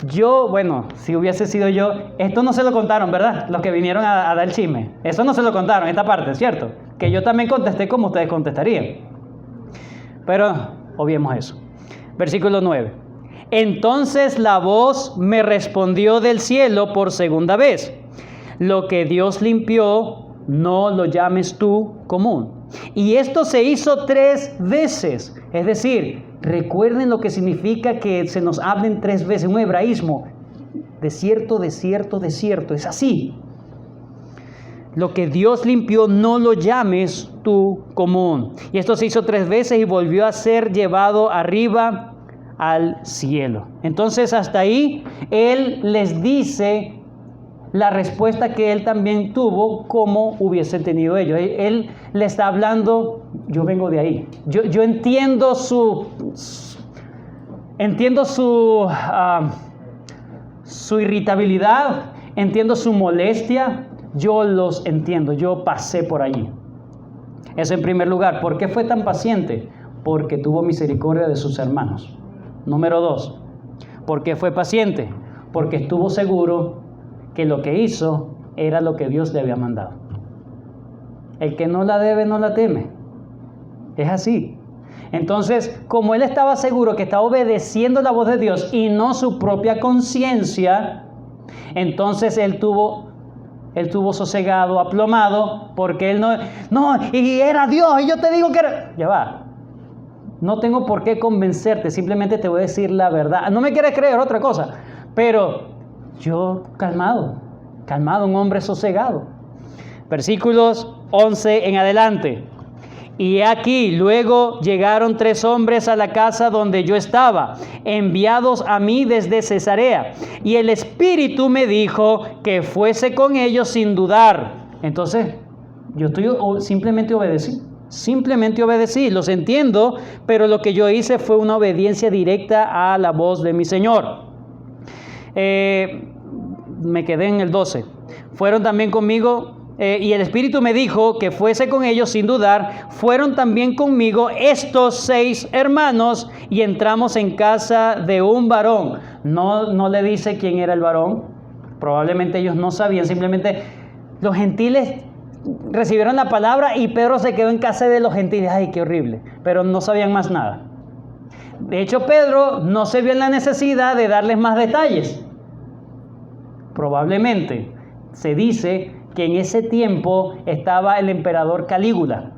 Si hubiese sido yo, esto no se lo contaron, ¿verdad? Los que vinieron a dar el chisme. Eso no se lo contaron, esta parte, ¿cierto? Que yo también contesté como ustedes contestarían. Pero obviemos eso. Versículo 9. Entonces la voz me respondió del cielo por segunda vez. Lo que Dios limpió, no lo llames tú común. Y esto se hizo 3 veces. Es decir, recuerden lo que significa que se nos hablen 3 veces. Un hebraísmo. Desierto, desierto, desierto. Es así. Lo que Dios limpió, no lo llames tú común. Y esto se hizo 3 veces y volvió a ser llevado arriba al cielo. Entonces hasta ahí Él les dice la respuesta que Él también tuvo como hubiesen tenido ellos. Él le está hablando, yo vengo de ahí. Yo entiendo su irritabilidad, entiendo su molestia, yo los entiendo, yo pasé por allí. Eso en primer lugar. ¿Por qué fue tan paciente? Porque tuvo misericordia de sus hermanos. Número 2, ¿por qué fue paciente? Porque estuvo seguro que lo que hizo era lo que Dios le había mandado. El que no la debe, no la teme. Es así. Entonces, como él estaba seguro que estaba obedeciendo la voz de Dios y no su propia conciencia, entonces él tuvo sosegado, aplomado, porque él y era Dios, y yo te digo que era... Ya va. No tengo por qué convencerte, simplemente te voy a decir la verdad. No me quieres creer otra cosa, pero yo calmado, un hombre sosegado. Versículos 11 en adelante. Y aquí luego llegaron 3 hombres a la casa donde yo estaba, enviados a mí desde Cesarea. Y el Espíritu me dijo que fuese con ellos sin dudar. Entonces, simplemente obedecí. Los entiendo, pero lo que yo hice fue una obediencia directa a la voz de mi Señor. Me quedé en el 12. Fueron también conmigo. Y el Espíritu me dijo que fuese con ellos sin dudar. Fueron también conmigo estos 6 hermanos y entramos en casa de un varón. No le dice quién era el varón. Probablemente ellos no sabían. Simplemente los gentiles recibieron la palabra y Pedro se quedó en casa de los gentiles. ¡Ay, qué horrible! Pero no sabían más nada. De hecho, Pedro no se vio en la necesidad de darles más detalles. Probablemente se dice que en ese tiempo estaba el emperador Calígula,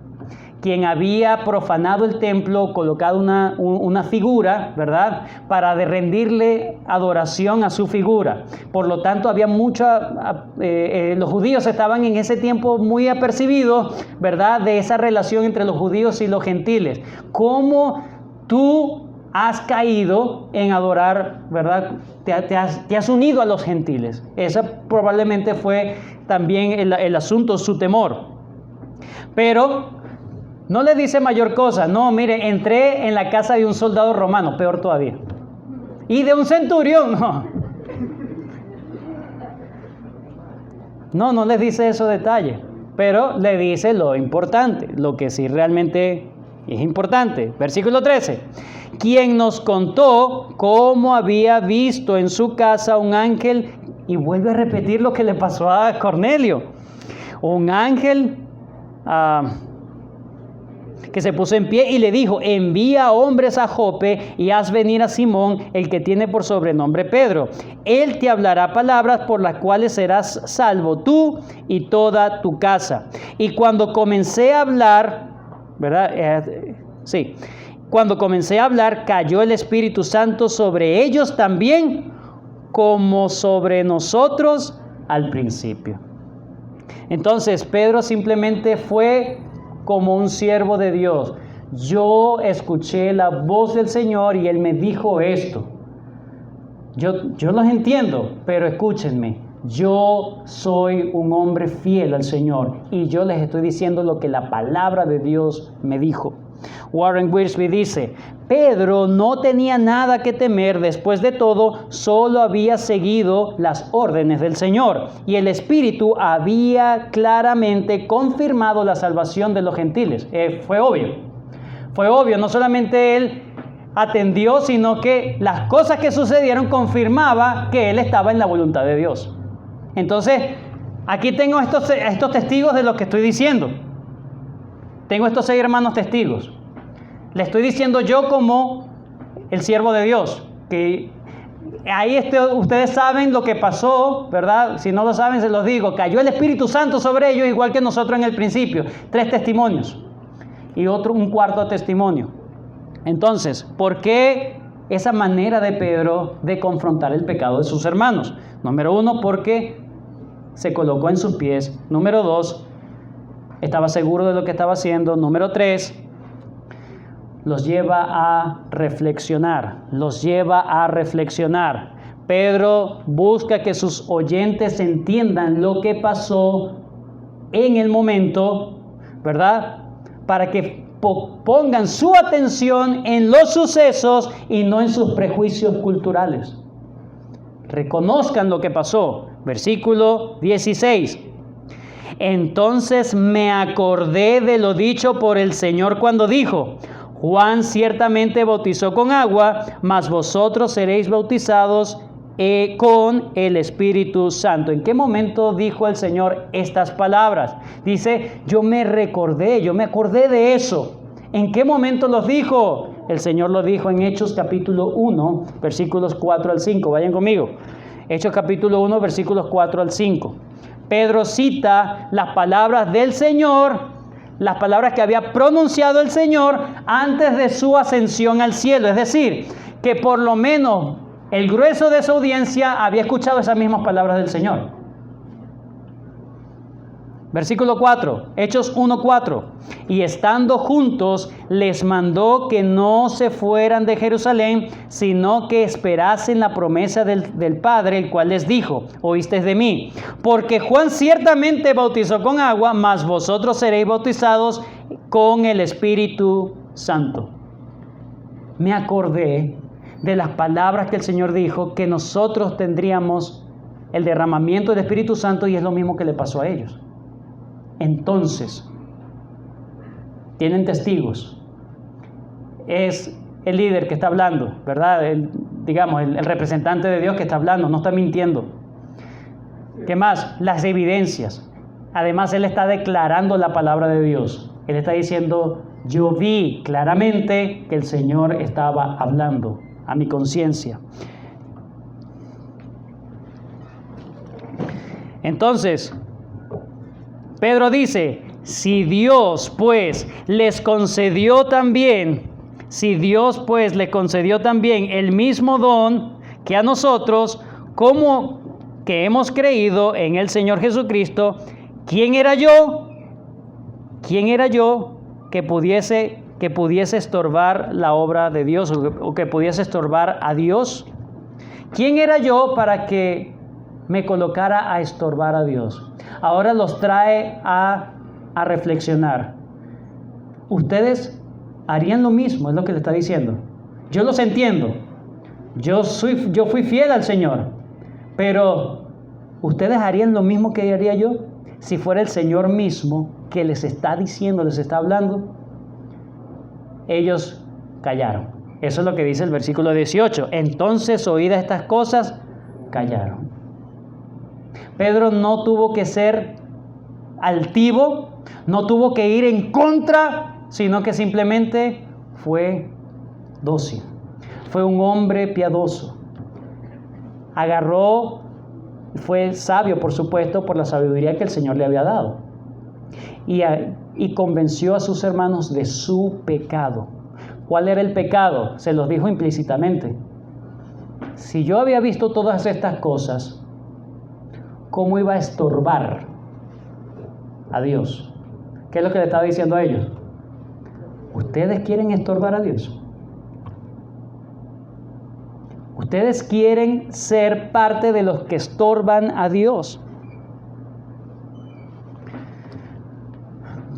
quien había profanado el templo, colocado una figura, ¿verdad?, para rendirle adoración a su figura. Por lo tanto, había los judíos estaban en ese tiempo muy apercibidos, ¿verdad?, de esa relación entre los judíos y los gentiles. ¿Cómo tú has caído en adorar, ¿verdad? Te has unido a los gentiles. Esa probablemente fue también el asunto, su temor. Pero no le dice mayor cosa. No, mire, entré en la casa de un soldado romano, peor todavía. Y de un centurión, no les dice esos detalles. Pero le dice lo importante, lo que sí realmente es importante. Versículo 13. Quien nos contó cómo había visto en su casa un ángel, y vuelve a repetir lo que le pasó a Cornelio. Un ángel que se puso en pie y le dijo: envía hombres a Jope y haz venir a Simón, el que tiene por sobrenombre Pedro. Él te hablará palabras por las cuales serás salvo tú y toda tu casa. Y cuando comencé a hablar, ¿verdad? Cuando comencé a hablar, cayó el Espíritu Santo sobre ellos también, como sobre nosotros al principio. Entonces, Pedro simplemente fue como un siervo de Dios. Yo escuché la voz del Señor y Él me dijo esto. Yo los entiendo, pero escúchenme. Yo soy un hombre fiel al Señor y yo les estoy diciendo lo que la palabra de Dios me dijo. Warren Wiersbe dice: Pedro no tenía nada que temer. Después de todo, solo había seguido las órdenes del Señor y el Espíritu había claramente confirmado la salvación de los gentiles. Fue obvio, no solamente él atendió, sino que las cosas que sucedieron confirmaba que él estaba en la voluntad de Dios. Entonces, aquí tengo estos testigos de lo que estoy diciendo. Tengo estos 6 hermanos testigos. Le estoy diciendo yo como el siervo de Dios, que ahí ustedes saben lo que pasó, ¿verdad? Si no lo saben, se los digo. Cayó el Espíritu Santo sobre ellos, igual que nosotros en el principio. 3 testimonios y un cuarto testimonio. Entonces, ¿por qué esa manera de Pedro de confrontar el pecado de sus hermanos? Número 1, porque se colocó en sus pies. Número 2, estaba seguro de lo que estaba haciendo. Número 3, los lleva a reflexionar. Pedro busca que sus oyentes entiendan lo que pasó en el momento, ¿verdad? Para que pongan su atención en los sucesos y no en sus prejuicios culturales. Reconozcan lo que pasó. Versículo 16. Entonces me acordé de lo dicho por el Señor cuando dijo: Juan ciertamente bautizó con agua, mas vosotros seréis bautizados con el Espíritu Santo. ¿En qué momento dijo el Señor estas palabras? Dice: yo me acordé de eso. ¿En qué momento los dijo? El Señor lo dijo en Hechos capítulo 1, versículos 4 al 5. Vayan conmigo. Hechos capítulo 1, versículos 4 al 5. Pedro cita las palabras del Señor, las palabras que había pronunciado el Señor antes de su ascensión al cielo. Es decir, que por lo menos el grueso de su audiencia había escuchado esas mismas palabras del Señor. Versículo 4, Hechos 1:4. Y estando juntos, les mandó que no se fueran de Jerusalén, sino que esperasen la promesa del Padre, el cual les dijo: oísteis de mí. Porque Juan ciertamente bautizó con agua, mas vosotros seréis bautizados con el Espíritu Santo. Me acordé de las palabras que el Señor dijo, que nosotros tendríamos el derramamiento del Espíritu Santo, y es lo mismo que le pasó a ellos. Entonces, tienen testigos. Es el líder que está hablando, ¿verdad? El representante de Dios que está hablando, no está mintiendo. ¿Qué más? Las evidencias. Además, él está declarando la palabra de Dios. Él está diciendo: yo vi claramente que el Señor estaba hablando a mi conciencia. Entonces, Pedro dice: si Dios pues les concedió también el mismo don que a nosotros, como que hemos creído en el Señor Jesucristo, ¿quién era yo que pudiese estorbar la obra de Dios, o que pudiese estorbar a Dios? ¿Quién era yo para que me colocara a estorbar a Dios? Ahora los trae a reflexionar. Ustedes harían lo mismo, es lo que le está diciendo. Yo los entiendo. Yo fui fiel al Señor. Pero ustedes harían lo mismo que haría yo si fuera el Señor mismo que les está diciendo, les está hablando. Ellos callaron. Eso es lo que dice el versículo 18. Entonces, oídas estas cosas, callaron. Pedro no tuvo que ser altivo, no tuvo que ir en contra, sino que simplemente fue dócil. Fue un hombre piadoso. Agarró, fue sabio, por supuesto, por la sabiduría que el Señor le había dado. Y convenció a sus hermanos de su pecado. ¿Cuál era el pecado? Se los dijo implícitamente. Si yo había visto todas estas cosas, ¿cómo iba a estorbar a Dios? ¿Qué es lo que le estaba diciendo a ellos? ¿Ustedes quieren estorbar a Dios? ¿Ustedes quieren ser parte de los que estorban a Dios?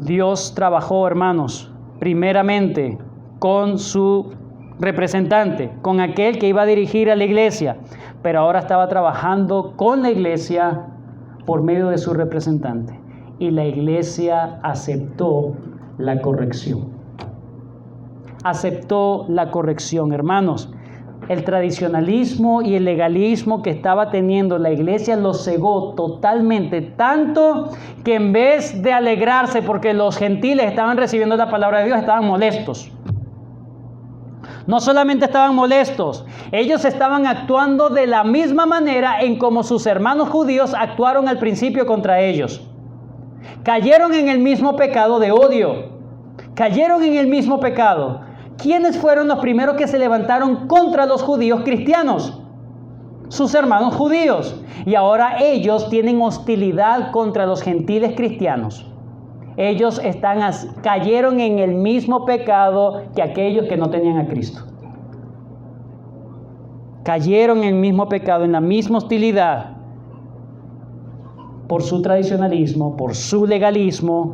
Dios trabajó, hermanos, primeramente con su representante, con aquel que iba a dirigir a la iglesia, pero ahora estaba trabajando con la iglesia por medio de su representante. Y la iglesia aceptó la corrección. Aceptó la corrección, hermanos. El tradicionalismo y el legalismo que estaba teniendo la iglesia lo cegó totalmente, tanto que en vez de alegrarse porque los gentiles estaban recibiendo la palabra de Dios, estaban molestos. No solamente estaban molestos, ellos estaban actuando de la misma manera en como sus hermanos judíos actuaron al principio contra ellos. Cayeron en el mismo pecado de odio. Cayeron en el mismo pecado. ¿Quiénes fueron los primeros que se levantaron contra los judíos cristianos? Sus hermanos judíos. Y ahora ellos tienen hostilidad contra los gentiles cristianos. Ellos cayeron en el mismo pecado que aquellos que no tenían a Cristo. Cayeron en el mismo pecado, en la misma hostilidad, por su tradicionalismo, por su legalismo.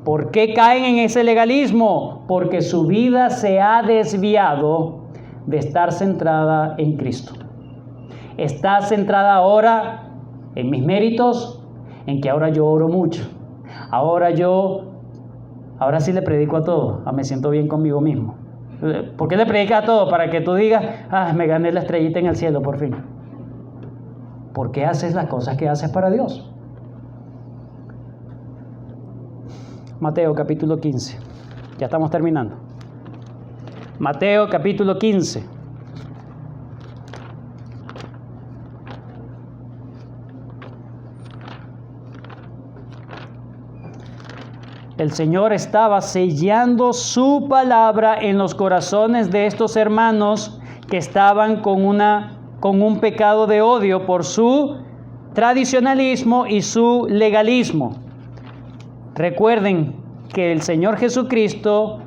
¿Por qué caen en ese legalismo? Porque su vida se ha desviado de estar centrada en Cristo. Está centrada ahora en mis méritos, en que ahora yo oro mucho. Ahora sí le predico a todo. Me siento bien conmigo mismo. ¿Por qué le predicas a todo? Para que tú digas: me gané la estrellita en el cielo por fin. ¿Por qué haces las cosas que haces para Dios? Mateo capítulo 15. Ya estamos terminando. Mateo capítulo 15. El Señor estaba sellando su palabra en los corazones de estos hermanos que estaban con un pecado de odio por su tradicionalismo y su legalismo. Recuerden que el Señor Jesucristo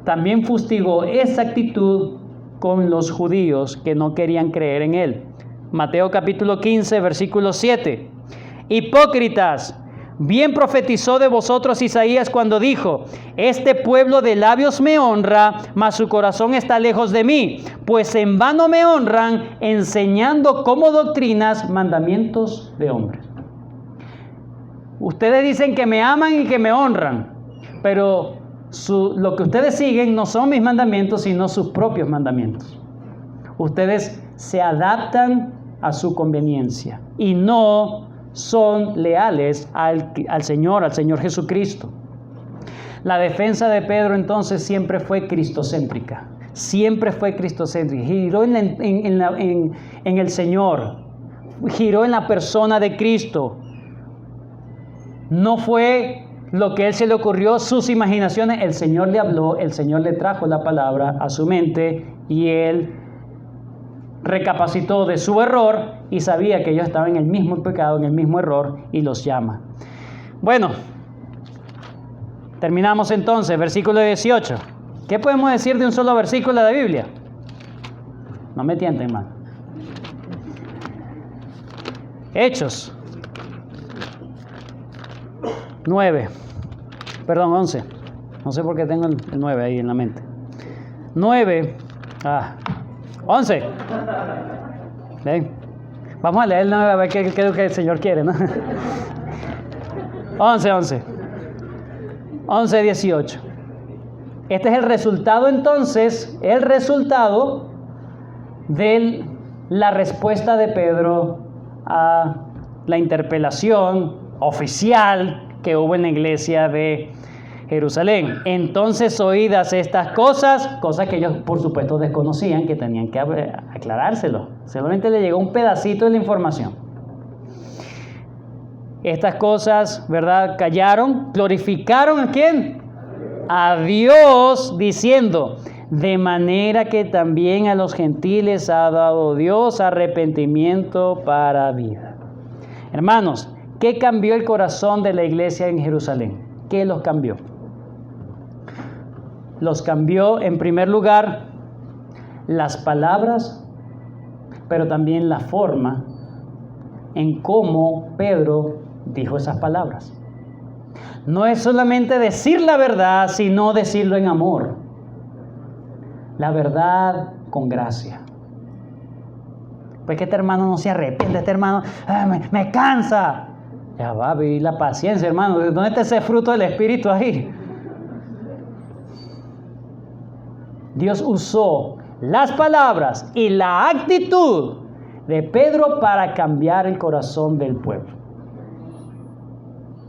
también fustigó esa actitud con los judíos que no querían creer en Él. Mateo capítulo 15, versículo 7. Hipócritas, bien profetizó de vosotros Isaías cuando dijo: este pueblo de labios me honra, mas su corazón está lejos de mí, pues en vano me honran, enseñando como doctrinas mandamientos de hombres. Ustedes dicen que me aman y que me honran, pero lo que ustedes siguen no son mis mandamientos, sino sus propios mandamientos. Ustedes se adaptan a su conveniencia y no son leales al Señor Jesucristo. La defensa de Pedro entonces siempre fue cristocéntrica. Siempre fue cristocéntrica. Giró en el Señor. Giró en la persona de Cristo. No fue lo que a él se le ocurrió, sus imaginaciones. El Señor le habló, el Señor le trajo la palabra a su mente y él recapacitó de su error y sabía que ellos estaban en el mismo pecado, en el mismo error, y los llama. Bueno, terminamos entonces, versículo 18. ¿Qué podemos decir de un solo versículo de la Biblia? No me tienten, hermano. Hechos 11. No sé por qué tengo el 9 ahí en la mente. 11. ¿Ven? Vamos a leer el 9 a ver qué es lo que el Señor quiere, ¿no? 11, 18. Este es el resultado entonces, de la respuesta de Pedro a la interpelación oficial que hubo en la iglesia de Jerusalén. Entonces, oídas estas cosas que ellos por supuesto desconocían, que tenían que aclarárselo. Solamente le llegó un pedacito de la información. Estas cosas, ¿verdad? Callaron, glorificaron ¿a quién? A Dios, diciendo: de manera que también a los gentiles ha dado Dios arrepentimiento para vida. Hermanos, ¿qué cambió el corazón de la iglesia en Jerusalén? ¿Qué los cambió? Los cambió, en primer lugar, las palabras, pero también la forma en cómo Pedro dijo esas palabras. No es solamente decir la verdad, sino decirlo en amor. La verdad con gracia. Pues que este hermano no se arrepiente, este hermano me cansa. Ya va a vivir la paciencia, hermano. ¿Dónde está ese fruto del Espíritu ahí? Dios usó las palabras y la actitud de Pedro para cambiar el corazón del pueblo.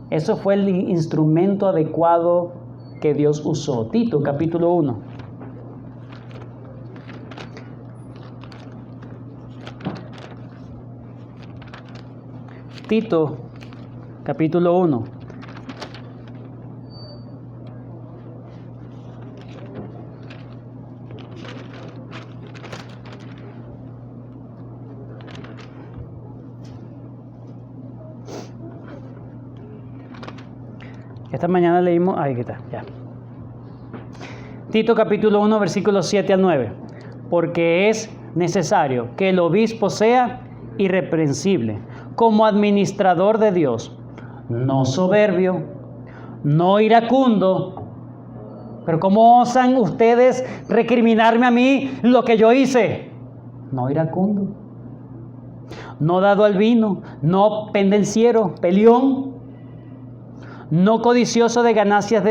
Eso fue el instrumento adecuado que Dios usó. Tito, capítulo 1. Tito, capítulo 1. Esta mañana leímos, ahí está, ya. Tito capítulo 1, versículos 7 al 9. Porque es necesario que el obispo sea irreprensible, como administrador de Dios, no soberbio, no iracundo. Pero ¿cómo osan ustedes recriminarme a mí lo que yo hice? No iracundo, no dado al vino, no pendenciero, peleón, no codicioso de ganancias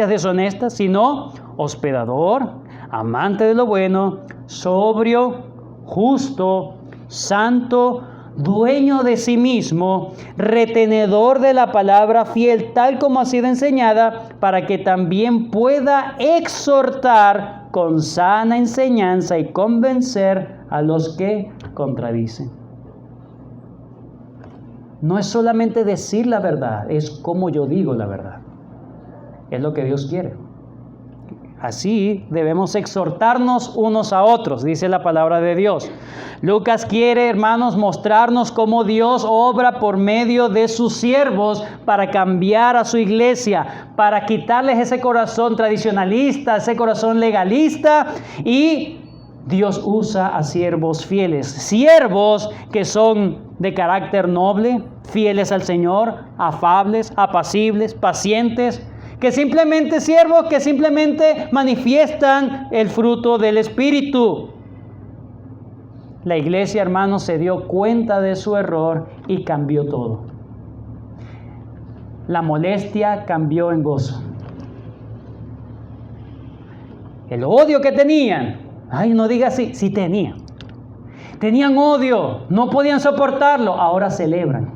deshonestas, sino hospedador, amante de lo bueno, sobrio, justo, santo, dueño de sí mismo, retenedor de la palabra, fiel tal como ha sido enseñada, para que también pueda exhortar con sana enseñanza y convencer a los que contradicen. No es solamente decir la verdad, es como yo digo la verdad. Es lo que Dios quiere. Así debemos exhortarnos unos a otros, dice la palabra de Dios. Lucas quiere, hermanos, mostrarnos cómo Dios obra por medio de sus siervos para cambiar a su iglesia, para quitarles ese corazón tradicionalista, ese corazón legalista, y Dios usa a siervos fieles, siervos que son de carácter noble, fieles al Señor, afables, apacibles, pacientes, que simplemente siervos que simplemente manifiestan el fruto del Espíritu. La iglesia, hermanos, se dio cuenta de su error y cambió todo. La molestia cambió en gozo. El odio que tenían, no diga así, sí tenían. Tenían odio, no podían soportarlo, ahora celebran.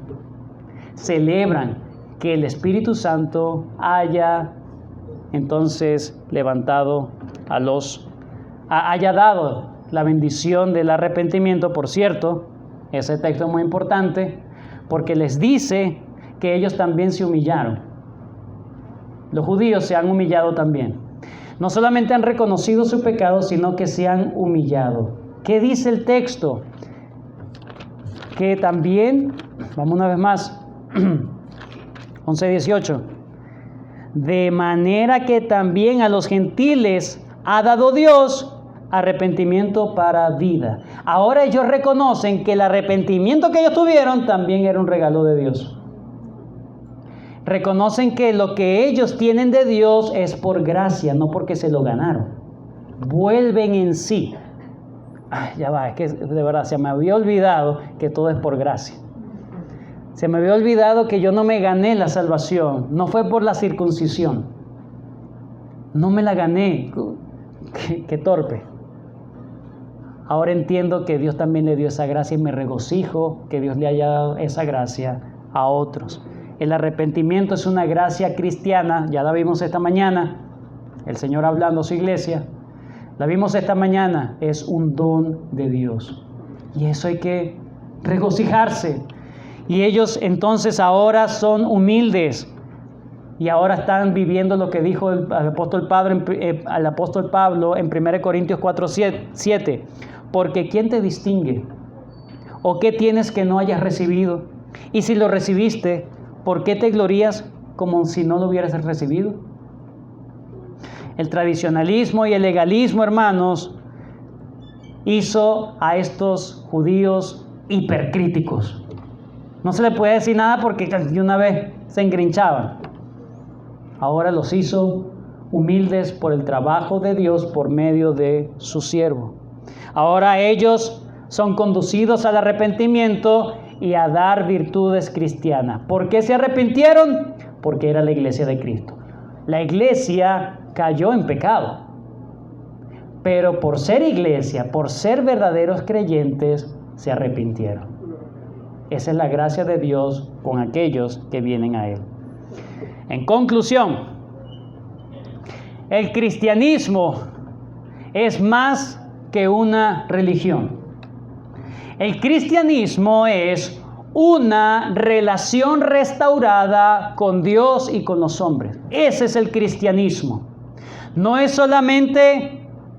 Celebran que el Espíritu Santo haya entonces levantado haya dado la bendición del arrepentimiento. Por cierto, ese texto es muy importante porque les dice que ellos también se humillaron. Los judíos se han humillado también. No solamente han reconocido su pecado, sino que se han humillado. ¿Qué dice el texto? Que también, vamos una vez más, 11:18. De manera que también a los gentiles ha dado Dios arrepentimiento para vida. Ahora ellos reconocen que el arrepentimiento que ellos tuvieron también era un regalo de Dios. Reconocen que lo que ellos tienen de Dios es por gracia, no porque se lo ganaron. Vuelven en sí. Es que de verdad se me había olvidado que todo es por gracia. Se me había olvidado que yo no me gané la salvación. No fue por la circuncisión. No me la gané. Qué torpe. Ahora entiendo que Dios también le dio esa gracia y me regocijo que Dios le haya dado esa gracia a otros. El arrepentimiento es una gracia cristiana. Ya la vimos esta mañana. El Señor hablando a su iglesia. La vimos esta mañana. Es un don de Dios. Y eso hay que regocijarse. Y ellos entonces ahora son humildes y ahora están viviendo lo que dijo el apóstol Pablo en 1 Corintios 4:7. Porque ¿quién te distingue? ¿O qué tienes que no hayas recibido? Y si lo recibiste, ¿por qué te glorías como si no lo hubieras recibido? El tradicionalismo y el legalismo, hermanos, hizo a estos judíos hipercríticos. No se le puede decir nada porque de una vez se engrinchaban. Ahora los hizo humildes por el trabajo de Dios por medio de su siervo. Ahora ellos son conducidos al arrepentimiento y a dar virtudes cristianas. ¿Por qué se arrepintieron? Porque era la iglesia de Cristo. La iglesia cayó en pecado. Pero por ser iglesia, por ser verdaderos creyentes, se arrepintieron. Esa es la gracia de Dios con aquellos que vienen a Él. En conclusión, el cristianismo es más que una religión. El cristianismo es una relación restaurada con Dios y con los hombres. Ese es el cristianismo. No es solamente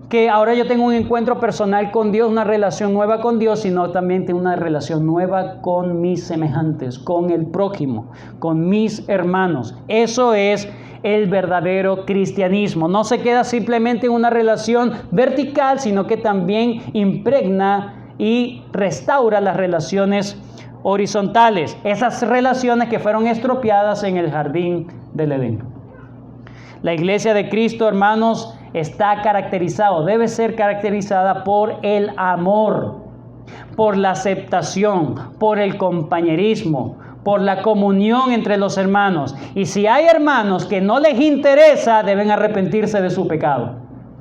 que ahora yo tengo un encuentro personal con Dios, una relación nueva con Dios, sino también tengo una relación nueva con mis semejantes, con el prójimo, con mis hermanos. Eso es el verdadero cristianismo. No se queda simplemente en una relación vertical, sino que también impregna y restaura las relaciones horizontales. Esas relaciones que fueron estropeadas en el jardín del Edén. La iglesia de Cristo, hermanos, está caracterizado, debe ser caracterizada por el amor, por la aceptación, por el compañerismo, por la comunión entre los hermanos. Y si hay hermanos que no les interesa, deben arrepentirse de su pecado.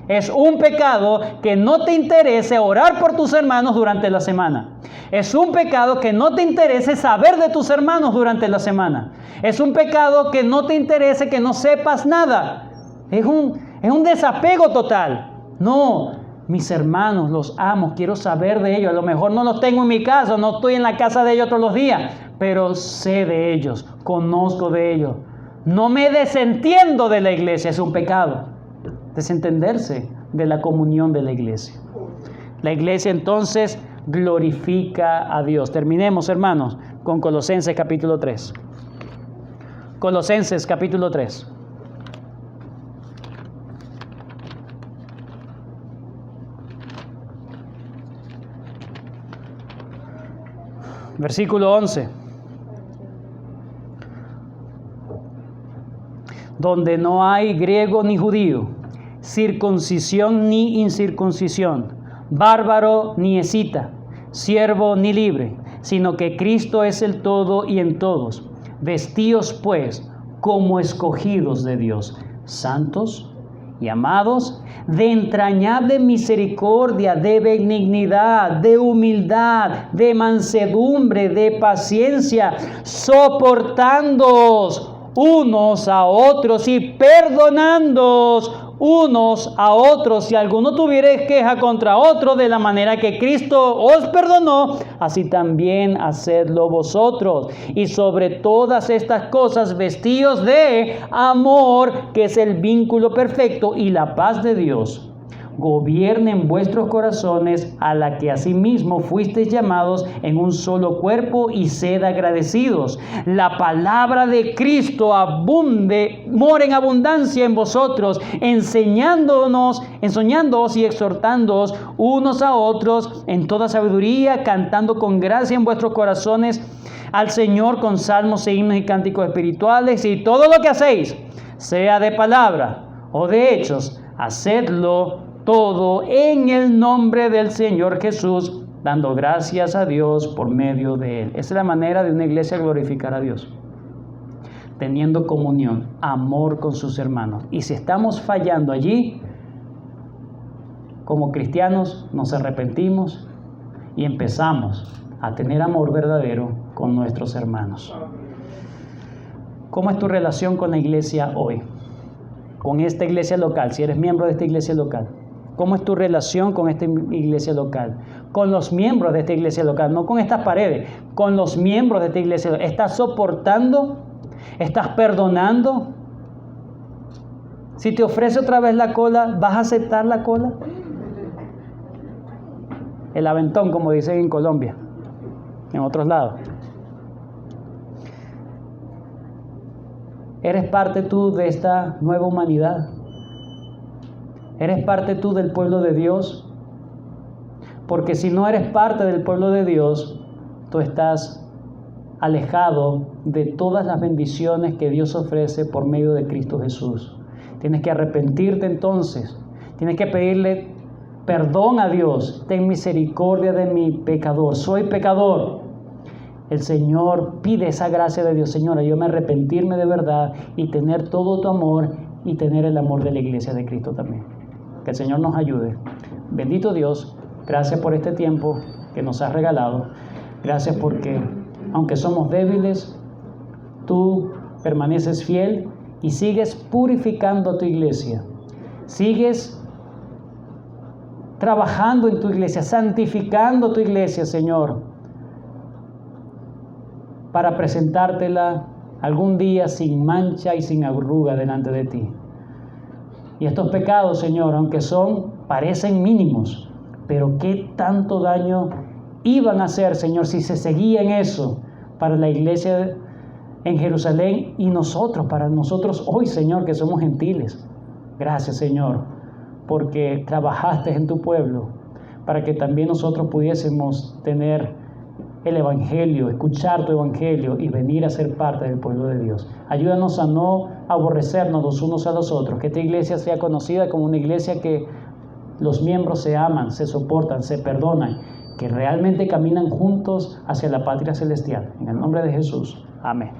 Es un pecado que no te interese orar por tus hermanos durante la semana. Es un pecado que no te interese saber de tus hermanos durante la semana. Es un pecado que no te interese que no sepas nada. Es un desapego total. No, mis hermanos los amo, quiero saber de ellos. A lo mejor no los tengo en mi casa, no estoy en la casa de ellos todos los días, pero sé de ellos, conozco de ellos. No me desentiendo de la iglesia, es un pecado. desentenderse de la comunión de la iglesia. La iglesia entonces glorifica a Dios. Terminemos, hermanos, con Colosenses capítulo 3. Colosenses capítulo 3. Versículo 11. Donde no hay griego ni judío, circuncisión ni incircuncisión, bárbaro ni escita, siervo ni libre, sino que Cristo es el todo y en todos. Vestíos pues como escogidos de Dios, santos y amados, de entrañable misericordia, de benignidad, de humildad, de mansedumbre, de paciencia, soportándoos unos a otros y perdonándoos unos a otros. Si alguno tuviere queja contra otro, de la manera que Cristo os perdonó, así también hacedlo vosotros. Y sobre todas estas cosas vestíos de amor, que es el vínculo perfecto, y la paz de Dios gobiernen vuestros corazones, a la que asimismo fuisteis llamados en un solo cuerpo, y sed agradecidos. La palabra de Cristo more en abundancia en vosotros, enseñándoos y exhortándoos unos a otros en toda sabiduría, cantando con gracia en vuestros corazones al Señor con salmos e himnos y cánticos espirituales. Y todo lo que hacéis, sea de palabra o de hechos, hacedlo todo en el nombre del Señor Jesús, dando gracias a Dios por medio de Él. Esa es la manera de una iglesia glorificar a Dios, teniendo comunión, amor con sus hermanos. Y si estamos fallando allí, como cristianos nos arrepentimos y empezamos a tener amor verdadero con nuestros hermanos. ¿Cómo es tu relación con la iglesia hoy? Con esta iglesia local, si eres miembro de esta iglesia local. ¿Cómo es tu relación con esta iglesia local? Con los miembros de esta iglesia local, no con estas paredes, con los miembros de esta iglesia local. ¿Estás soportando? ¿Estás perdonando? Si te ofrece otra vez la cola, ¿vas a aceptar la cola? El aventón, como dicen en Colombia, en otros lados. ¿Eres parte tú de esta nueva humanidad? ¿Eres parte tú del pueblo de Dios? Porque si no eres parte del pueblo de Dios, tú estás alejado de todas las bendiciones que Dios ofrece por medio de Cristo Jesús. Tienes que arrepentirte entonces. Tienes que pedirle perdón a Dios. Ten misericordia de mi pecador. Soy pecador. El Señor pide esa gracia de Dios. Señor, ayúdame a arrepentirme de verdad y tener todo tu amor y tener el amor de la iglesia de Cristo también. Que el Señor nos ayude. Bendito Dios, gracias por este tiempo que nos has regalado. Gracias porque, aunque somos débiles, tú permaneces fiel y sigues purificando a tu iglesia. Sigues trabajando en tu iglesia, santificando tu iglesia, Señor, para presentártela algún día sin mancha y sin arruga delante de ti. Y estos pecados, Señor, aunque parecen mínimos, pero qué tanto daño iban a hacer, Señor, si se seguía en eso para la iglesia en Jerusalén y para nosotros hoy, Señor, que somos gentiles. Gracias, Señor, porque trabajaste en tu pueblo para que también nosotros pudiésemos tener el Evangelio, escuchar tu Evangelio y venir a ser parte del pueblo de Dios. Ayúdanos a no aborrecernos los unos a los otros, que esta iglesia sea conocida como una iglesia que los miembros se aman, se soportan, se perdonan, que realmente caminan juntos hacia la patria celestial. En el nombre de Jesús. Amén.